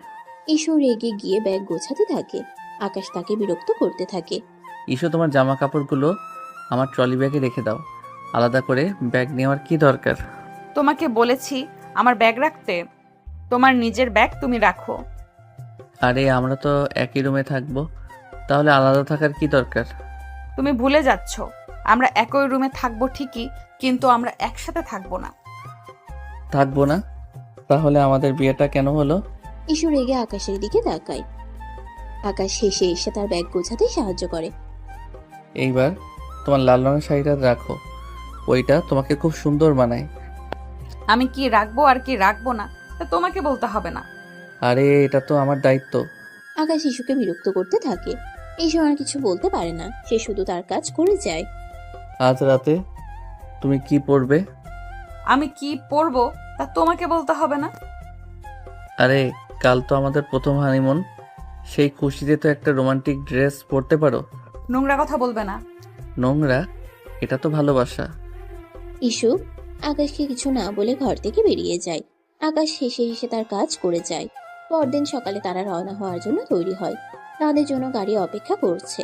ইসু রেগে গিয়ে ব্যাগ গোছাতে থাকে। আকাশ তাকে বিরক্ত করতে থাকে। ইসো, তোমার জামা কাপড়গুলো আমার ট্রলি ব্যাগে রেখে দাও। আলাদা করে ব্যাগ নেওয়ার কি দরকার? তোমাকে বলেছি আমার ব্যাগ রাখতে। তোমার নিজের ব্যাগ তুমি রাখো। আরে আমরা তো একই রুমে থাকবো, তাহলে আলাদা থাকার কি দরকার? তুমি ভুলে যাচ্ছ, আমরা একই রুমে থাকবো ঠিকই, কিন্তু আমরা একসাথে থাকবো না। থাকবো না? তাহলে আমাদের বিয়েটা কেন হলো? ইসু রেগে আকাশের দিকে তাকায়। আকাশ হেসে এসে তার ব্যাগ গোছাতে সাহায্য করে। এইবার তোমার লাল রঙের শাড়িটা রাখো, ওইটা তোমাকে খুব সুন্দর মানায়। আমি কি রাখবো আর কি রাখবো না তা তোমাকে বলতে হবে না। আরে এটা তো আমার দায়িত্ব। আকাশ ইসুকে বিরক্ত করতে থাকে। ইসু আর কিছু বলতে পারে না, সে শুধু তার কাজ করে যায়। আজ রাতে তুমি কি পরবে? আমি কি পরবো তা তোমাকে বলতে হবে না। আরে কাল তো আমাদের প্রথম হানিমুন, সেই খুশিতে তো একটা রোমান্টিক ড্রেস পরতে পারো। নোংরা কথা বলবে না। নোংরা? এটা তো ভালোবাসা। ইসু আকাশকে কিছু না বলে ঘর থেকে বেরিয়ে যায়। আকাশ হেসে হেসে তার কাজ করে যায়। পরদিন সকালে তারা রওনা হওয়ার জন্য তৈরি হয়। তাদের জন্য গাড়ি অপেক্ষা করছে।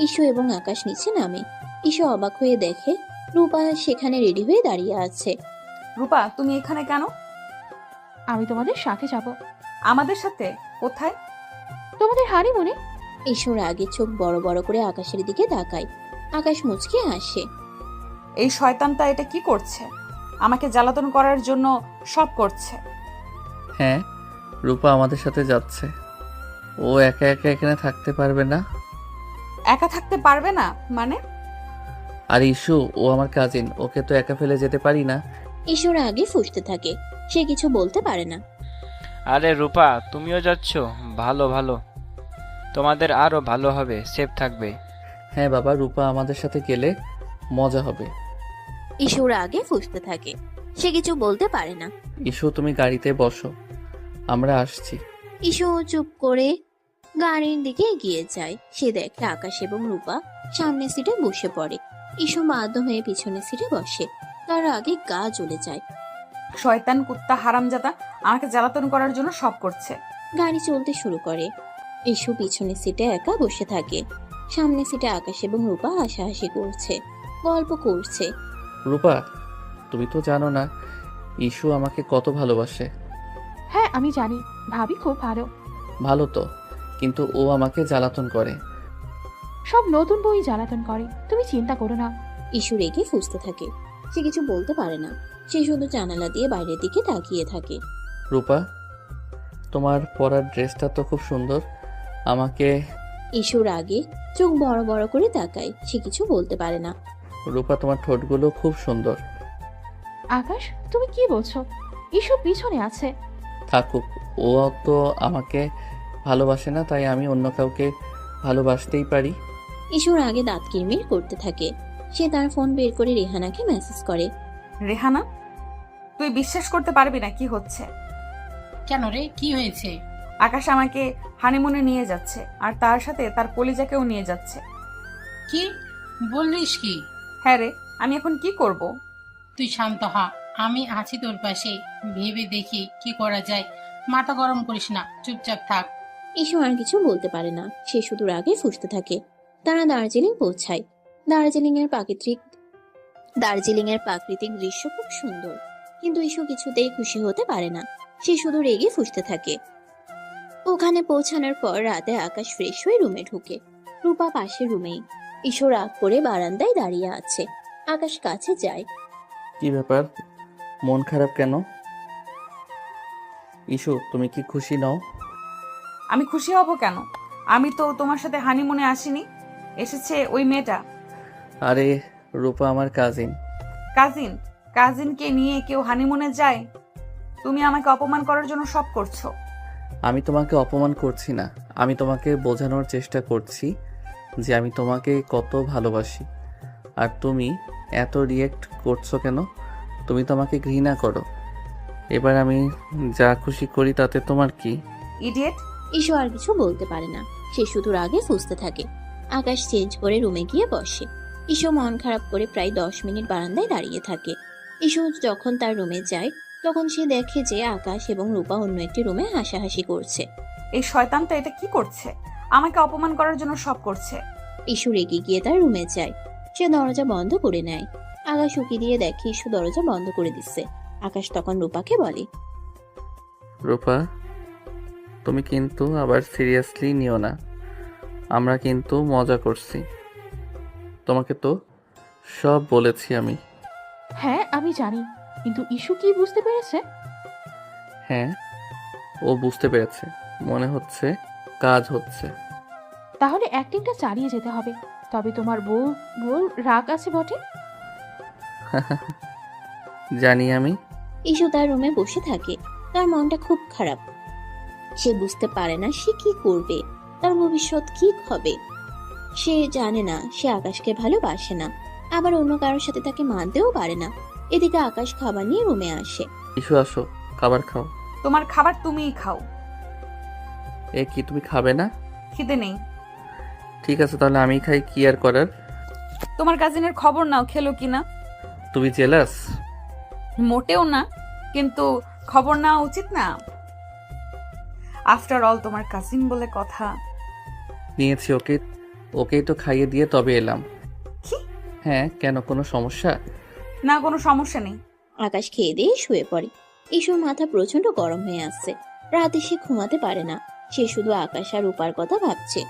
ইসু এবং আকাশ নিচে নামে। ইসু অবাক হয়ে দেখে রূপা সেখানে রেডি হয়ে দাঁড়িয়ে আছে। রূপা, তুমি এখানে কেন? আমি তোমাদের সাথে যাব। আমাদের সাথে? কোথায়? তোমাদের হানিমুনে। ইসুর আগে চোখ বড় বড় করে আকাশের দিকে তাকায়। আকাশ মুচকে হাসে। এই শয়তানটা এটা কি করছে? আমাকে জ্বালাতন করার জন্য সব করছে। হ্যাঁ, রূপা আমাদের সাথে যাচ্ছে। ও একা একা এখানে থাকতে পারবে না। একা থাকতে পারবে না মানে? আর ইস্যু, ও আমার কাজিন, ওকে তো একা ফেলে যেতে পারি না। ইসুর আগে ফুঁসতে থাকে। সে কিছু বলতে পারে না। আরে রূপা, তুমিও যাচ্ছ? ভালো ভালো, তোমাদের আরো ভালো হবে, সেফ থাকবে। হ্যাঁ বাবা, রূপা আমাদের সাথে গেলে মজা হবে। ইসুর আগে ফুঁসতে থাকে। সে কিছু বলতে পারে না। ইস্যু, তুমি গাড়িতে বসো, আমরা আসছি। ইসু চুপ করে গাড়ির দিকে এগিয়ে যায়। সে দেখে আকাশ এবং রূপা সামনের সিটে বসে পড়ে। ইসু বাধ্য হয়ে পিছনের সিটে বসে। তার আগে গা জ্বলে যায়। শয়তান কুত্তা হারামজাদা আমাকে জ্বালাতন করার জন্য সব করছে। গাড়ি চলতে শুরু করে। ইসু পিছনের সিটে একা বসে থাকে। সামনের সিটে আকাশ এবং রূপা হাসাহাসি করছে, গল্প করছে। রূপা, তুমি তো জানো না ইস্যু আমাকে কত ভালোবাসে। হ্যাঁ আমি জানি, ভাবি খুব ভালো। ভালো তো, কিন্তু ও আমাকে জ্বালাতন করে। সব নতুন বই জ্বালাতন করে, তুমি চিন্তা করো না। ইসু রেগে ফুঁসতে থাকে। সে কিছু বলতে পারে না। সে শুধু জানালা দিয়ে বাইরের দিকে তাকিয়ে থাকে। রূপা, তোমার পরার ড্রেসটা তো খুব সুন্দর। আমাকে। ইসুর আগে চোখ বড় বড় করে তাকায়। সে কিছু বলতে পারে না। রূপা, তোমার ঠোঁটগুলো খুব সুন্দর। আকাশ, তুমি কি বলছো? ইসু পিছনে আছে। থাকুক, ও তো আমাকে ভালোবাসে না, তাই আমি অন্য কাউকে ভালোবাসতেই পারি। ইসুর আগে দাঁত কিরমির করতে থাকে। সে তার ফোন বের করে রেহানাকে মেসেজ করে। রেহানা, তুই বিশ্বাস করতে পারবি না কি হচ্ছে। কেন রে, কি হয়েছে? আকাশ আমাকে হানিমুনে নিয়ে যাচ্ছে, আর তার সাথে তার কলিজাকেও নিয়ে যাচ্ছে। কি বললিস কি? হ্যাঁ রে, আমি এখন কি করব? তুই শান্ত হ, আমি আছি তোর পাশে। ভেবে দেখি কি করা যায়। মাথা গরম করিস না, চুপচাপ থাক। ইসু আর কিছু বলতে পারে না। সে শুধু রাগে ফুঁসতে থাকে। তারা দার্জিলিং পৌঁছায়। দার্জিলিং এর প্রাকৃতিক দৃশ্য খুব সুন্দর, কিন্তু ইসু কিছুতেই খুশি হতে পারে না। সে শুধু রেগে ফুঁসতে থাকে। ওখানে পৌঁছানোর পর রাতে আকাশ ফ্রেশ হয়ে রুমে ঢুকে। রূপা পাশের রুমেই। ইসু রাগ করে বারান্দায় দাঁড়িয়ে আছে। আকাশ কাছে যায়। কি ব্যাপার, মন খারাপ কেন? ইস্যু, তুমি কি খুশি নও? আমি খুশি হব কেন? আমি তো তোমার সাথে হানিমুনে আসিনি, এসেছে ওই মেয়েটা। আরে রূপা আমার কাজিন। কাজিন? কাজিনকে নিয়ে কেউ হানিমুনে যায়? তুমি আমাকে অপমান করার জন্য সব করছো। আমি তোমাকে অপমান করছি না, আমি তোমাকে বোঝানোর চেষ্টা করছি যে আমি তোমাকে কত ভালোবাসি। আর তুমি এত রিয়েক্ট করছো কেন? তুমি তো আমাকে ঘৃণা করো। এবার আমি যা খুশি করি তাতে তোমার কি? ইডিয়েট। ঈশু আর কিছু বলতে পারে না, সে শুধু রাগে ফুঁসতে থাকে। আকাশ চেঞ্জ করে রুমে গিয়ে বসে। ঈশু মন খারাপ করে প্রায় 10 মিনিট বারান্দায় দাঁড়িয়ে থাকে। ঈশু যখন তার রুমে যায় তখন সে দেখে যে আকাশ এবং রূপা অন্য একটি রুমে হাসাহাসি করছে। এই শয়তানটা এটা কি করছে? আমাকে অপমান করার জন্য সব করছে। ঈশু রেগে গিয়ে তার রুমে যায়। সে দরজা বন্ধ করে নেয়। আকাশ উকি দিয়ে দেখে ঈশু দরজা বন্ধ করে দিচ্ছে। আকাশ তখন রূপাকে বলে, রূপা, তুমি কিন্তু আবার সিরিয়াসলি নিও না। আমরা কিন্তু মজা করছি। তোমাকে তো সব বলেছি আমি। হ্যাঁ আমি জানি, কিন্তু ইস্যু কি বুঝতে পেরেছে? হ্যাঁ, ও বুঝতে পেরেছে। মনে হচ্ছে কাজ হচ্ছে। তাহলে অ্যাক্টিংটা চালিয়ে যেতে হবে। তবে তোমার বউ রাগ আছে বটে। জানি আমি। ঈশু তার রুমে বসে থাকে। তার মনটা খুব খারাপ। সে বুঝতে পারে না সে কি করবে, তার ভবিষ্যৎ কি হবে। সে জানে না সে আকাশকে ভালোবাসে না, আবার অন্য কারোর সাথে তাকে মানতেও পারে না। এদিকে আকাশ খাবার নিয়ে রুমে আসে। ইস্যু আসো, খাবার খাও। তোমার খাবার তুমিই খাও। এ কি, তুমি খাবে না? খিদে নেই। ঠিক আছে, তাহলে আমি খাই, কি আর করার। তোমার কাজিনের খবর নাও, খেলো কিনা। তুমি জেলাস? মোটেও না, কিন্তু খবর নেওয়া উচিত না? আফটার অল তোমার কাজিন বলে কথা। নিয়েছি, ওকেই তো খাইয়ে দিয়ে তবে এলাম। কি? হ্যাঁ, কেন, কোনো সমস্যা? না, কোনো সমস্যা নেই। আকাশ খেয়ে দিয়ে শুয়ে পড়ে। ঈশুর মাথা প্রচন্ড গরম হয়ে আসছে। রাতে সে ঘুমাতে পারে না। সে শুধু আকাশ আর রূপার কথা ভাবছে।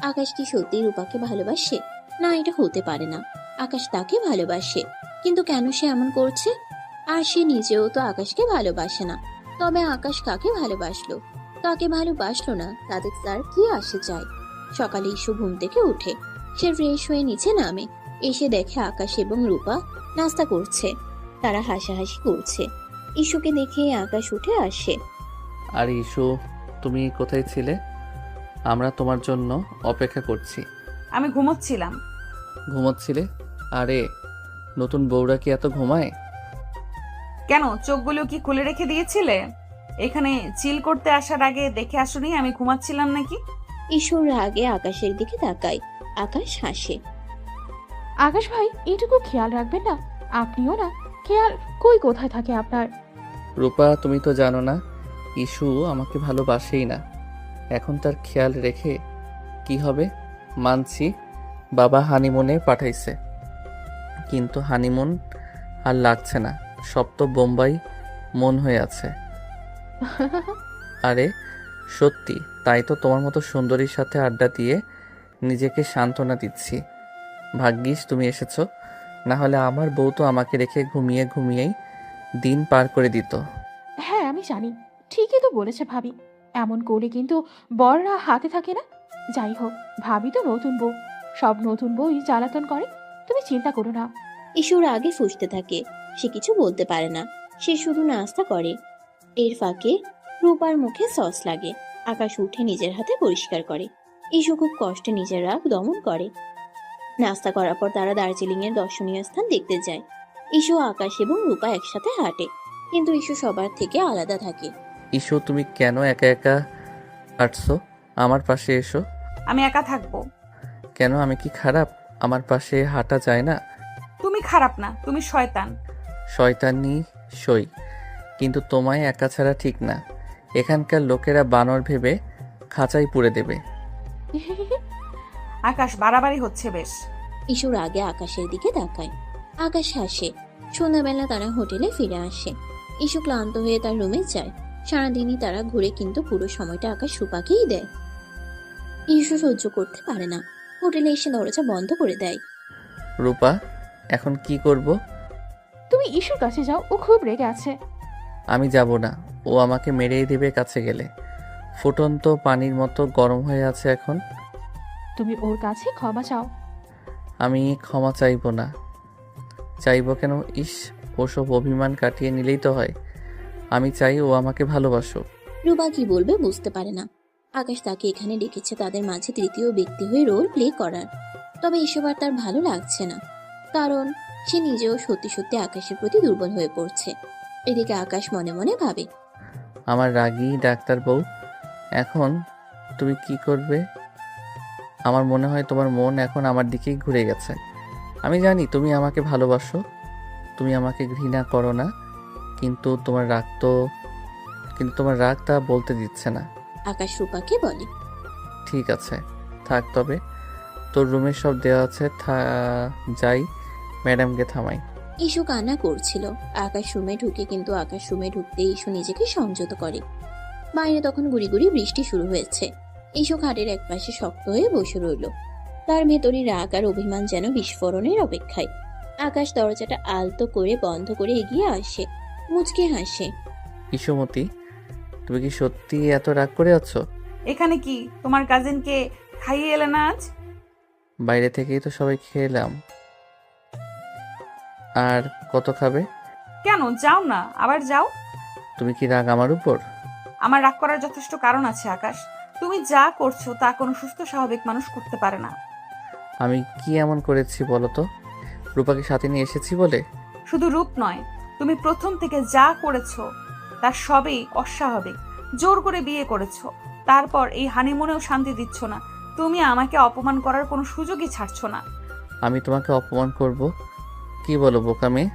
আকাশ কি সত্যি রূপাকে ভালোবাসে? না, এটা হতে পারে না। আকাশ তাকে ভালোবাসে, কিন্তু কেন সে এমন করছে? আর সে নিজেও তো আকাশকে ভালোবাসে না। তবে আকাশ কাকে ভালোবাসলো, কাকে ভালোবাসলো না, তাদের তার কি আসে যায়। সকালে ঈশু ঘুম থেকে উঠে। সে ফ্রেশ হয়ে নিচে নামে। এসে দেখে আকাশ এবং রূপা নাস্তা করছে। তারা হাসাহাসি করছে। ঈশুকে দেখে আকাশ উঠে আসে। আর ইস্যু, তুমি কোথায় ছিলে? আমরা তোমার জন্য অপেক্ষা করছি। আমি ঘুমোচ্ছিলাম। ঘুমোচ্ছিলে? আরে, নতুন বউরা কি এত ঘুমায়? কেন, চোখগুলো কি খুলে রেখে দিয়েছিলে? এখানে চিল করতে আসার আগে দেখে আসুনি আমি ঘুমাচ্ছিলাম নাকি? ঈশুর আগে আকাশের দিকে তাকায়। আকাশ হাসে। আকাশ ভাই, এইটুকু খেয়াল রাখবেন না? আপনিও না, খেয়াল কোথায় থাকে আপনার? রূপা, তুমি তো জানো না ইস্যু আমাকে ভালোবাসেই না। এখন তার খেয়াল রেখে কি হবে? মানছি বাবা হানিমুনে পাঠাইছে, কিন্তু হানিমুন আর লাগছে না। সব তো বোম্বাই মন হয়ে আছে। আরে সত্যি, তাই তো তোমার মতো সুন্দরীর সাথে আড্ডা দিয়ে নিজেকে সান্ত্বনা দিচ্ছি। ভাগ্যিস তুমি এসেছো, না হলে আমার বউ তো আমাকে রেখে ঘুমিয়েই দিন পার করে দিত। হ্যাঁ আমি জানি, ঠিকই তো বলেছে ভাবি। এমন করে কিন্তু বররা হাতে থাকে না। যাই হোক, ভাবি তো নতুন বউ, সব নতুন বউই জ্বালাতন করে। তুমি চিন্তা করো না। ঈশুর আগে ফুঁসতে থাকে। সে কিছু বলতে পারে না, সে শুধু নাস্তা করে। এর ফাঁকে রূপার মুখে সস লাগে। আকাশ উঠে নিজের হাতে পরিষ্কার করে। ঈশু খুব কষ্টে নিজের রাগ দমন করে। নাস্তা করার পর তারা দার্জিলিং এর দর্শনীয় স্থান দেখতে যায়। ঈশু, আকাশ এবং রূপা একসাথে হাঁটে, কিন্তু ঈশু সবার থেকে আলাদা থাকে। ইস্যু, তুমি কেন একা একা হাঁটছো? আমার পাশে এসো। আমি একা থাকবো কেন, আমি কি খারাপ? আমার পাশে হাঁটা যায় না? তুমি খারাপ না, তুমি শয়তান। শয়তানি সই, কিন্তু তোমায় একা ছাড়া ঠিক না। এখানকার লোকেরা বানর ভেবে খাঁচাই পুড়ে দেবে। আকাশ, বাড়াবাড়ি হচ্ছে বেশ। ঈশুর আগে আকাশের দিকে তাকায়। আকাশ হাসে। সন্ধ্যাবেলা তারা হোটেলে ফিরে আসে। ঈশু ক্লান্ত হয়ে তার রুমে যায়। সারাদিনই তারা ঘুরে, কিন্তু পুরো সময়টা আকাশ রূপাকেই দেয়। ঈশু সহ্য করতে পারে না। হোটেলে এসে দরজা বন্ধ করে দেয়। রূপা, এখন কি করব? তুমি ইস্যুর কাছে যাও, ও খুব রেগে আছে। আমি যাব না, ও আমাকে মেরেই দেবে কাছে গেলে। ফুটন্ত পানির মতো গরম হয়ে আছে এখন। তুমি ওর কাছে ক্ষমা চাও। আমি ক্ষমা চাইবো না। চাইবো কেন? ইস, ওসব অভিমান কাটিয়ে নিলেই তো হয়। আমি চাই ও আমাকে ভালোবাসো। রূপা কি বলবে বুঝতে পারে না। আকাশ তাকে এখানে ডেকেছে তাদের মাঝে তৃতীয় ব্যক্তি হয়ে রোল প্লে করার। তবে এসব আর তার ভালো লাগছে না। কারণ সে নিজেও সত্যি সত্যি আকাশের প্রতি দুর্বল হয়ে পড়ছে। এদিকে আকাশ মনে মনে ভাবে, আমার রাগী ডাক্তার বউ, এখন তুমি কি করবে? আমার মনে হয় তোমার মন এখন আমার দিকেই ঘুরে গেছে। আমি জানি তুমি আমাকে ভালোবাসো, তুমি আমাকে ঘৃণা করো না, কিন্তু তোমার রাগ তা বলতে দিচ্ছে না। আকাশ রূপাকে বলে, ঠিক আছে, থাক তবে। তোর রুমের সব দেওয়া আছে, যাই ম্যাডামকে থামাই। ইস্যু কান্না করছিল। আকাশ রুমে ঢুকে, কিন্তু আকাশ রুমে ঢুকতে ইস্যু নিজেকে সংযত করে। বাইরে তখন গুড়ি গুড়ি বৃষ্টি শুরু হয়েছে। ইস্যু খাটের একপাশে শক্ত হয়ে বসে রইল। তার ভেতরে রাগ আর অভিমান যেন বিস্ফোরণের অপেক্ষায়। আকাশ দরজাটা আলতো করে বন্ধ করে এগিয়ে আসে, মুচকে হাসে। ইসুমতি, তুমি কি সত্যি এত রাগ করে আছো? এখানে কি তোমার কাজিনকে খাইয়ে এলে না আজ? বাইরে থেকেই তো সবাই খেলাম। আর কত খাবে? কেন যাও না, আবার যাও। তুমি কি রাগ আমার উপর? আমার রাগ করার যথেষ্ট কারণ আছে আকাশ। তুমি যা করছো তা কোনো সুস্থ স্বাভাবিক মানুষ করতে পারে না। আমি কি এমন করেছি বলো তো? রূপাকে সাথে নিয়ে এসেছি বলে? শুধু রূপ নয়, তুমি প্রথম থেকে যা করেছো তার সবই অস্বাভাবিক। জোর করে বিয়ে করেছো, তারপর এই হানিমুনেও শান্তি দিচ্ছ না। তুমি আমাকে অপমান করার কোনো সুযোগই ছাড়ছো না। আমি তোমাকে অপমান করব? কি বলো বোকা মেয়ে?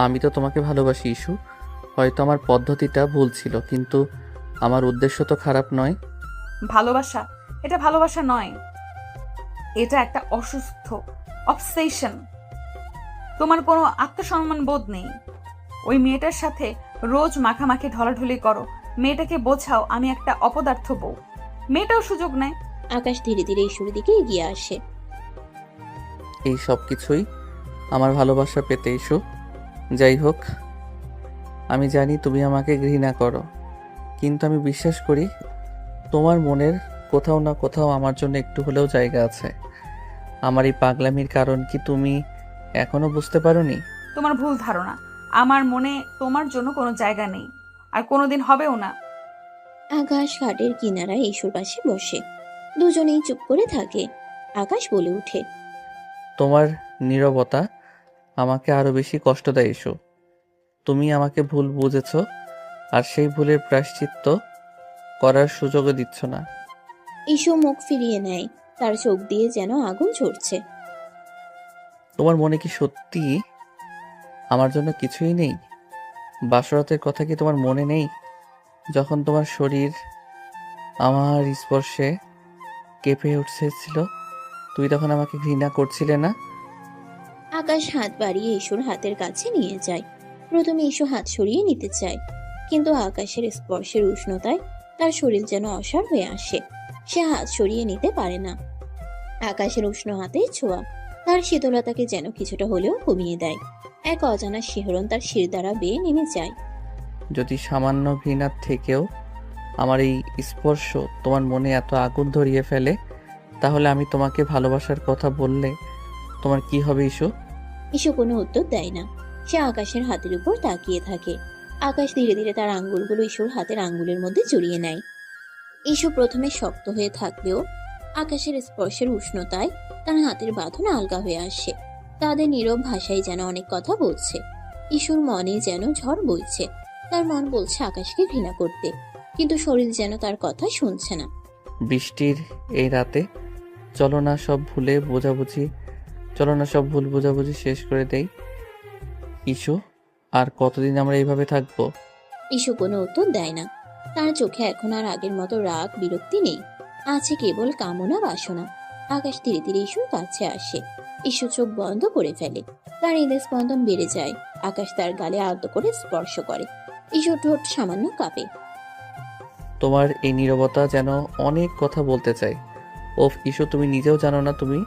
আমি তো তোমাকে ভালোবাসি ইস্যু। হয়তো আমার পদ্ধতিটা ভুল ছিল, কিন্তু আমার উদ্দেশ্য তো খারাপ নয়। ভালোবাসা, এটা ভালোবাসা নয়, এটা একটা অসুস্থ অবসেশন। তোমার কোনো আত্মসম্মান বোধ নেই। ওই মেয়েটার সাথে রোজ মাখামাখি ঢলাঢলি করো। মেয়েটাকে বোঝাও আমি একটা অপদার্থ বউ। মেয়েটাও সুযোগ নেয়। আকাশ ধীরে ধীরে ইস্যুর দিকে এগিয়ে আসে। এই সব কিছুই আমার ভালোবাসা পেতে ইস্যু। যাই হোক, আমি জানি তুমি আমাকে ঘৃণা করো, কিন্তু আমি বিশ্বাস করি তোমার মনের কোথাও না কোথাও আমার জন্য একটু হলেও জায়গা আছে। আমার এই পাগলামির কারণ কি তুমি এখনো বুঝতে পারোনি? তোমার ভুল ধারণা। আমার মনে তোমার জন্য কোনো জায়গা নেই, আর কোনোদিন হবেও না। আকাশ খাটের কিনারায় ইস্যুর পাশে বসে। দুজনেই চুপ করে থাকে। আকাশ বলে উঠে, তোমার নীরবতা আমাকে আরো বেশি কষ্ট দেয় ইস্যু। তুমি আমাকে ভুল বুঝেছ, আর সেই ভুলের প্রায়শ্চিত্ত করার সুযোগও দিচ্ছ না। ইস্যু মুখ ফিরিয়ে নেয়। তার চোখ দিয়ে যেন আগুন ঝরছে। তোমার মনে কি সত্যি আমার জন্য কিছুই নেই? বাসরাতের কথা কি তোমার মনে নেই? যখন তোমার শরীর আমার স্পর্শে কেঁপে উঠছিল, তুই তখন আমাকে ঘৃণা করছিলে না? আকাশ হাত বাড়িয়ে ইস্যুর হাতের কাছে নিয়ে যায়। প্রথমে ইস্যু হাত সরিয়ে নিতে চায়, কিন্তু আকাশের স্পর্শের উষ্ণতায় তার শরীর যেন অসাড় হয়ে আসে। সে হাত সরিয়ে নিতে পারে না। আকাশের উষ্ণ হাতে ছোঁয়া তার শীতলতাকে যেন কিছুটা হলেও কমিয়ে দেয়। এক অজানা শিহরণ তার শির দ্বারা বেয়ে নেমে যায়। যদি সামান্য ঘৃণার থেকেও আমার এই স্পর্শ তোমার মনে এত আগুন ধরিয়ে ফেলে, তাহলে আমি তোমাকে ভালোবাসার কথা বললে তোমার কি হবে ইস্যু? ইস্যু কোনো উত্তর দেয় না। সে আকাশের হাতের উপর তাকিয়ে থাকে। আকাশ ধীরে ধীরে তার আঙ্গুলগুলো ইস্যুর হাতের আঙ্গুলের মধ্যে জড়িয়ে নেয়। ইস্যু প্রথমে শক্ত হয়ে থাকলেও আকাশের স্পর্শের উষ্ণতায় তার হাতের বাঁধন আলগা হয়ে আসে। তাদের নীরব ভাষায় যেন অনেক কথা বলছে। ইস্যুর মনে যেন ঝড় বইছে। তার মন বলছে আকাশকে ঘৃণা করতে, কিন্তু শরীর যেন তার কথা শুনছে না। বৃষ্টির এই রাতে চলো না সব ভুল বোঝাবুঝি শেষ করে দেই ইস্যু। আর কতদিন আমরা এইভাবে থাকবো? ইস্যু কোনো উত্তর দেয় না। তার চোখে এখন আর আগের মতো রাগ বিরক্তি নেই, আছে কেবল কামনা বাসনা। আকাশ ধীরে ধীরে ইস্যুর কাছে আসে। ইস্যু চোখ বন্ধ করে ফেলে। তার হৃদয় স্পন্দন বেড়ে যায়। আকাশ তার গালে আলতো করে স্পর্শ করে। ইস্যুর ঠোঁট সামান্য কাঁপে। তোমার এই নীরবতা যেন অনেক কথা বলতে চাই। ওফ ইস্যু, তুমি নিজেও জানো না তুমি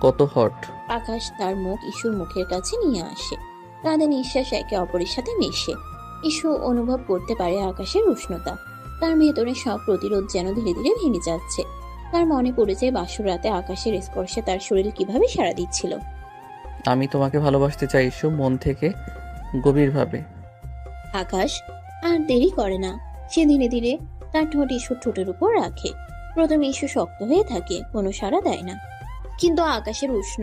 কত হট। আকাশ তার মুখ ইস্যুর মুখের কাছে নিয়ে আসে। তাদের নিঃশ্বাস একে অপরের সাথে মেশে। ইস্যু অনুভব করতে পারে আকাশের উষ্ণতা। তার ভেতরে সব প্রতিরোধ যেন ধীরে ধীরে ভেঙে যাচ্ছে। তার মনে পড়ে যায় বাসর রাতে আকাশের স্পর্শে তার শরীর কিভাবে সাড়া দিচ্ছিল। আমি তোমাকে ভালোবাসতে চাই ইস্যু, মন থেকে গভীরভাবে। আকাশ আর দেরি করে না। সে ধীরে ধীরে তার ঠোঁট ইস্যুর ঠোঁটের উপর রাখে। প্রথমে ইস্যু শক্ত হয়ে থাকে, কোনো সাড়া দেয় না। কিন্তু আকাশের উষ্ণ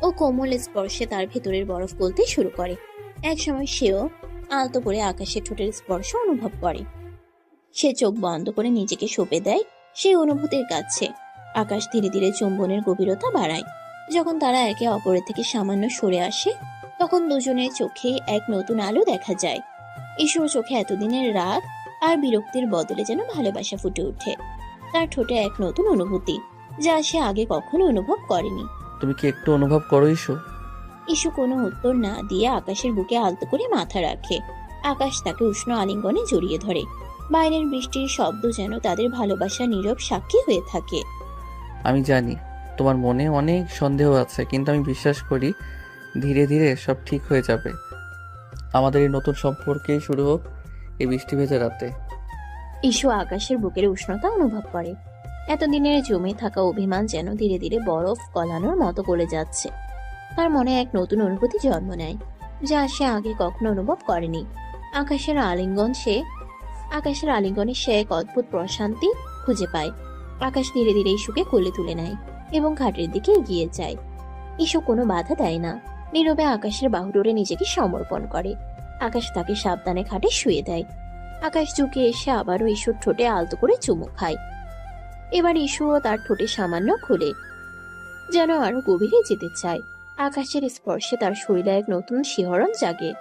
ও কোমল স্পর্শে তার ভেতরের বরফ গলতে শুরু করে। একসময় সেও আলতো করে আকাশের ঠোঁটের স্পর্শ অনুভব করে। সে চোখ বন্ধ করে নিজেকে সঁপে দেয় সেই অনুভূতির কাছে। আকাশ ধীরে ধীরে চুম্বনের গভীরতা বাড়ায়। যখন তারা একে অপরের থেকে সামান্য সরে আসে, তখন দুজনের চোখে এক নতুন আলো দেখা যায়। ঈশ্বর চোখে এতদিনের রাগ আর বিরক্তির বদলে যেন ভালোবাসা ফুটে ওঠে। তার ঠোঁটে এক নতুন অনুভূতি, যা সে আগে কখনো অনুভব করেনি। তুমি কি একটু অনুভব করো ইস্যু? ইস্যু কোনো উত্তর না দিয়ে আকাশের বুকে আলতো করে মাথা রাখে। আকাশ তাকে উষ্ণ আলিঙ্গনে জড়িয়ে ধরে। বাইরের বৃষ্টির শব্দ যেন তাদের ভালোবাসার নীরব সাক্ষী হয়ে থাকে। আমি জানি তোমার মনে অনেক সন্দেহ আছে, কিন্তু আমি বিশ্বাস করি ধীরে ধীরে সব ঠিক হয়ে যাবে। আমাদের এই নতুন সম্পর্কেই শুরু হোক এই বৃষ্টি ভেজা রাতে। ইস্যু আকাশের বুকের উষ্ণতা অনুভব করে। এতদিনের জমে থাকা অভিমান যেন ধীরে ধীরে বরফ গলানোর মতো গলে যাচ্ছে। তার মনে এক নতুন অনুভূতি জন্ম নেয়, যা সে আগে কখনো অনুভব করেনি। আকাশের আলিঙ্গনে সে এক অদ্ভুত প্রশান্তি খুঁজে পায়। আকাশ ধীরে ধীরে ইস্যুকে কোলে তুলে নেয় এবং ঘাটের দিকে এগিয়ে যায়। ইস্যু কোনো বাধা দেয় না, নীরবে আকাশের বাহুডোরে নিজেকে সমর্পণ করে। আকাশ তাকে সাবধানে খাটে শুয়ে দেয়। আকাশ ঝুঁকে এসে আবারও ইস্যুর ঠোঁটে আলতো করে চুমু খায়। এবার ইস্যুও তার ঠোঁটে সামান্য খুলে, যেন আরো গভীরে যেতে চায়। আকাশের স্পর্শে তার শরীরে এক নতুন শিহরণ জাগে।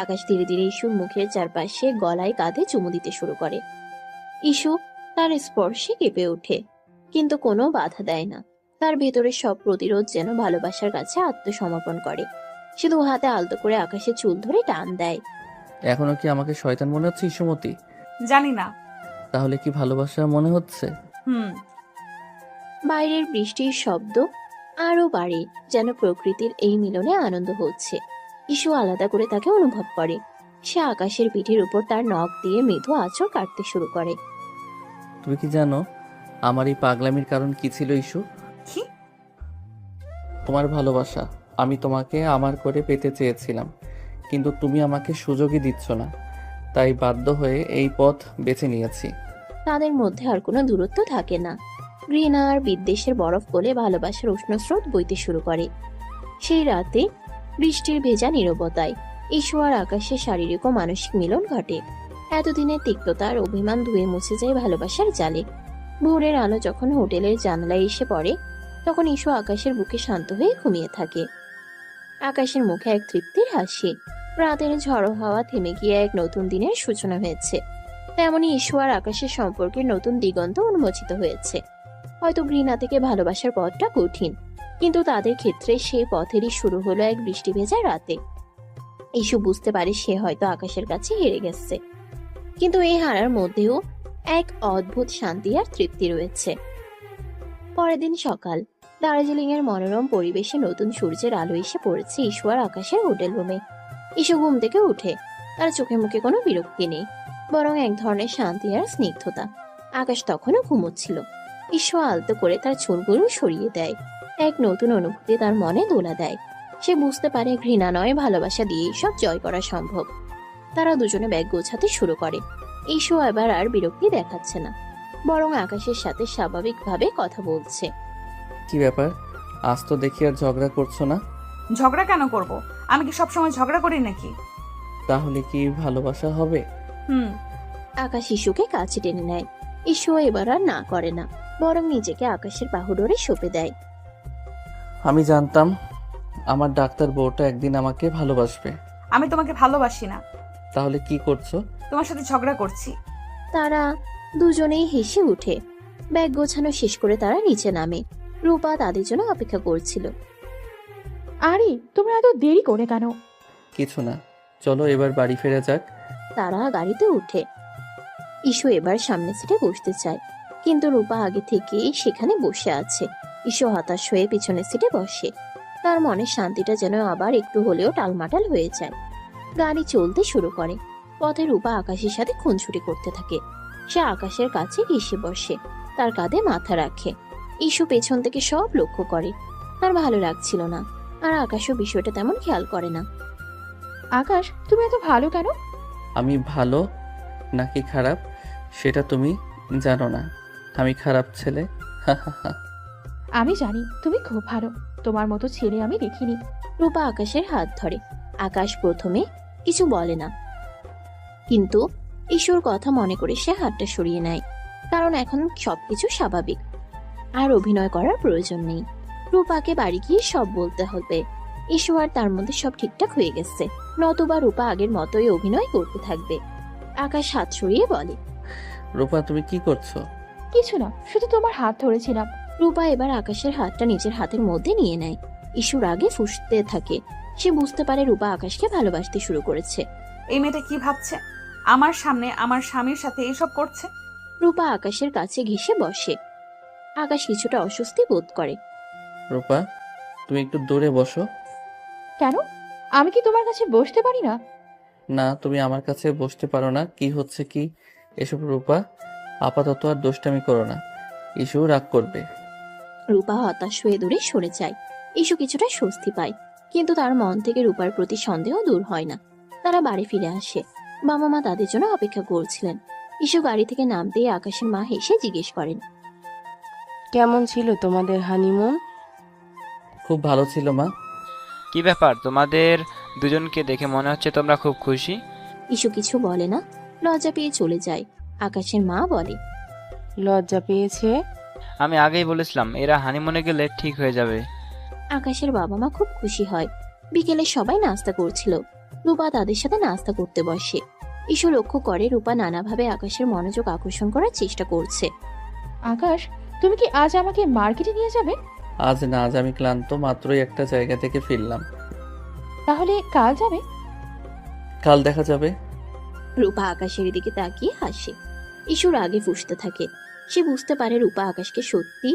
আকাশ ধীরে ধীরে ইস্যুর মুখের চারপাশে গলায় কাঁধে চুমু দিতে শুরু করে। ইস্যু তার স্পর্শে কেঁপে ওঠে, কিন্তু কোনো বাধা দেয় না। তার ভেতরের সব প্রতিরোধ যেন ভালোবাসার কাছে আত্মসমর্পণ করে। সে দু হাতে আলতো করে আকাশের চুল ধরে টান দেয়। এখনো কি আমাকে শয়তান মনে হচ্ছে ইস্যুমতি? জানি না। তাহলে কি ভালোবাসা মনে হচ্ছে? বাইরের বৃষ্টির শব্দ আরো বাড়ে, যেন প্রকৃতির এই মিলনে আনন্দ হচ্ছে। ইস্যু আলাদা করে তাকে অনুভব করে। সে আকাশের পিঠের উপর তার নখ দিয়ে মৃদু আঁচড় কাটতে শুরু করে। তুমি কি জানো আমার এই পাগলামির কারণ কি ছিল ইস্যু? কি? তোমার ভালোবাসা। আমি তোমাকে আমার করে পেতে চেয়েছিলাম, কিন্তু তুমি আমাকে সুযোগই দিচ্ছ না, তাই বাধ্য হয়ে এই পথ বেছে নিয়েছি। তাদের মধ্যে আর কোনো দূরত্ব থাকে না। ঘৃণা আর বিদ্বেষের বরফ গলে ভালোবাসার উষ্ণ স্রোত বইতে শুরু করে। সেই রাতে বৃষ্টির ভেজা নীরবতায় ইস্যু আর আকাশের শারীরিক ও মানসিক মিলন ঘটে। এতদিনের তিক্ততা আর অভিমান ধুয়ে মুছে যায় ভালোবাসার জালে। ভোরের আলো যখন হোটেলের জানালায় এসে পড়ে, তখন ইস্যু আকাশের বুকে শান্ত হয়ে ঘুমিয়ে থাকে। আকাশের মুখে এক তৃপ্তির হাসি। রাতের ঝড়ো হাওয়া থেমে গিয়ে এক নতুন দিনের সূচনা হয়েছে। তেমনি ইস্যু আর আকাশের সম্পর্কের নতুন দিগন্ত উন্মোচিত হয়েছে। হয়তো ঘৃণা থেকে ভালোবাসার পথটা কঠিন, কিন্তু তাদের ক্ষেত্রে সেই পথেরই শুরু হলো এক বৃষ্টি ভেজা রাতে। ইস্যু বুঝতে পারে সে হয়তো আকাশের কাছে হেরে গেছে, কিন্তু এই হারার মধ্যেও এক অদ্ভুত শান্তি আর তৃপ্তি রয়েছে। পরের দিন সকাল, দার্জিলিং এর মনোরম পরিবেশে নতুন সূর্যের আলো এসে পড়েছে ইস্যু আর আকাশের হোটেল রুমে। ইস্যু ঘুম থেকে উঠে, তার চোখে মুখে কোনো বিরক্তি নেই, বরং এক ধরনের শান্তি আর স্নিগ্ধতা। আকাশ তখনও ঘুমোচ্ছিল। ইস্যু আলতো করে তার চুলগুলো সরিয়ে দেয়। এক নতুন অনুভূতি তার মনে দোলা দেয়। সে বুঝতে পারে ঘৃণা নয়, ভালোবাসা দিয়ে সব জয় করা সম্ভব। তারা দুজনে ব্যাগ গোছাতে শুরু করে। ইস্যু এবার আর বিরক্তি দেখাচ্ছে না, বরং আকাশের সাথে স্বাভাবিকভাবে কথা বলছে। কি ব্যাপার, আজ তো দেখি আর ঝগড়া করছো না? ঝগড়া কেন করব? আমি কি সবসময় ঝগড়া করি নাকি? তাহলে কি ভালোবাসা হবে? আকাশ ইস্যুকে কাছে টেনে নেয়। ইস্যু এবার আর না করে না, বরং নিজেকে আকাশের বাহুডোরে সঁপে দেয়। আমি জানতাম আমার ডাক্তার বউটা একদিন আমাকে ভালোবাসবে। আমি তোমাকে ভালোবাসি না। তাহলে কি করছো? তোমার সাথে ঝগড়া করছি। তারা দুজনেই হেসে উঠে। ব্যাগ গোছানো শেষ করে তারা নিচে নামে। রূপা তাদের জন্য অপেক্ষা করছিল। আরে তোমরা এত দেরি করে কেন? কিছু না, চলো এবার বাড়ি ফেরা যাক। তারা গাড়িতে উঠে। ইস্যু এবার সামনের সিটে বসতে চায়, কিন্তু রূপা আগে থেকেই সেখানে বসে আছে। ইস্যু হতাশ হয়ে পিছনের সিটে বসে। তার মনে শান্তিটা যেন আবার একটু হলেও টালমাটাল হয়ে যায়। গাড়ি চলতে শুরু করে। পথে রূপা আকাশের সাথে খুনছুটি করতে থাকে। সে আকাশের কাছে এসে বসে, তার কাঁধে মাথা রাখে। ইস্যু পেছন থেকে সব লক্ষ্য করে। তার ভালো লাগছিল না, আর আকাশও বিষয়টা তেমন খেয়াল করে না। আকাশ, তুমি এত ভালো কেন? আমি ভালো নাকি খারাপ সেটা তুমি জানো না। আমি খারাপ ছেলে। আমি জানি তুমি খুব ভালো, তোমার মতো ছেলে আমি দেখিনি। রূপা আকাশের হাত ধরে। আকাশ প্রথমে কিছু বলে না, কিন্তু ঈশ্বর কথা মনে করে সে হাতটা সরিয়ে নেয়, কারণ এখন সবকিছু স্বাভাবিক, আর অভিনয় করার প্রয়োজন নেই। রূপাকে বাড়ি গিয়ে সব বলতে হবে। ঈশ্বর আর তার মধ্যে সব ঠিকঠাক হয়ে গেছে, নতুবা রূপা আগের মতোই অভিনয় করতে থাকবে। আকাশ হাত সরিয়ে বলে, রূপা তুমি কি করছো? কিছু না, শুধু তোমার হাত ধরেছিলাম। রূপা এবার আকাশের হাতটা নিজের হাতের মধ্যে নিয়ে নেয়। ঈশ্বর আগে ফুঁসতে থাকে। সে বুঝতে পারে রূপা আকাশকে ভালোবাসতে শুরু করেছে। এই মেয়েটা কি ভাবছে? আমার সামনে আমার স্বামীর সাথে এসব করছে। রূপা আকাশের কাছে ঘেঁষে বসে। আকাশ কিছুটা অস্বস্তি বোধ করে। রূপা তুমি একটু দূরে বসো। কেন? আমি কি তোমার কাছে বসতে পারি না? না, তুমি আমার কাছে বসতে পারো না। কি হচ্ছে কি এসব রূপা? আপাতত আর দুষ্টামি করো না, ইস্যু রাগ করবে। রূপা হতাশ হয়ে দূরে সরে যায়। ইস্যু কিছুটা স্বস্তি পায়, কিন্তু তার মন থেকে রূপার প্রতি সন্দেহ দূর হয় না। তারা বাড়ি ফিরে আসে। বাবা মা তাদের জন্য অপেক্ষা করছিলেন। ইস্যু গাড়ি থেকে নামতেই আকাশের মা হেসে জিজ্ঞেস করেন, কেমন ছিল তোমাদের হানিমুন? খুব ভালো ছিল মা। কি ব্যাপার, তোমাদের দুজনকে দেখে মনে হচ্ছে তোমরা খুব খুশি। ইস্যু কিছু বলে না, লজ্জা পেয়ে চলে যায়। আকাশের মা বলে, লজ্জা পেয়েছে? আমি আগেই বলেছিলাম এরা হানিমুনে গেলে ঠিক হয়ে যাবে। আকাশের বাবা মা খুব খুশি হয়। বিকেলে সবাই নাস্তা করছিল। রূপা তাদের সাথে নাস্তা করতে বসে। ইস্যু লক্ষ্য করে রূপা নানাভাবে আকাশের মনোযোগ আকর্ষণ করার চেষ্টা করছে। আকাশ, তুমি কি আজ আমাকে মার্কেটে নিয়ে যাবে? আজ না, আজ আমি ক্লান্ত, মাত্রই একটা জায়গা থেকে ফিরলাম। তাহলে কাল যাবে? কাল দেখা যাবে। রূপা আকাশের দিকে তাকিয়ে হাসে। ইস্যুর আগে ফুঁসতে থাকে। সে বুঝতে পারে রূপা আকাশকে সত্যি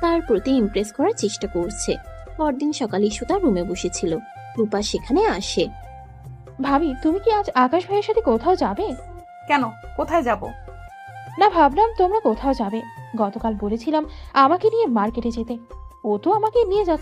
তার প্রতি ইমপ্রেস করার চেষ্টা করছে। পরদিন সকালে ইস্যু তার রুমে বসেছিল। রূপা সেখানে আসে। ভাবি, তুমি কি আজ আকাশ ভাইয়ের সাথে কোথাও যাবে? কেন, কোথায় যাব? না, ভাবলাম তোমরা কোথাও যাবে। গতকাল বলেছিলাম আমাকে নিয়ে মার্কেটে যেতে। ও তো আমাকে নিয়ে যাচ্ছে।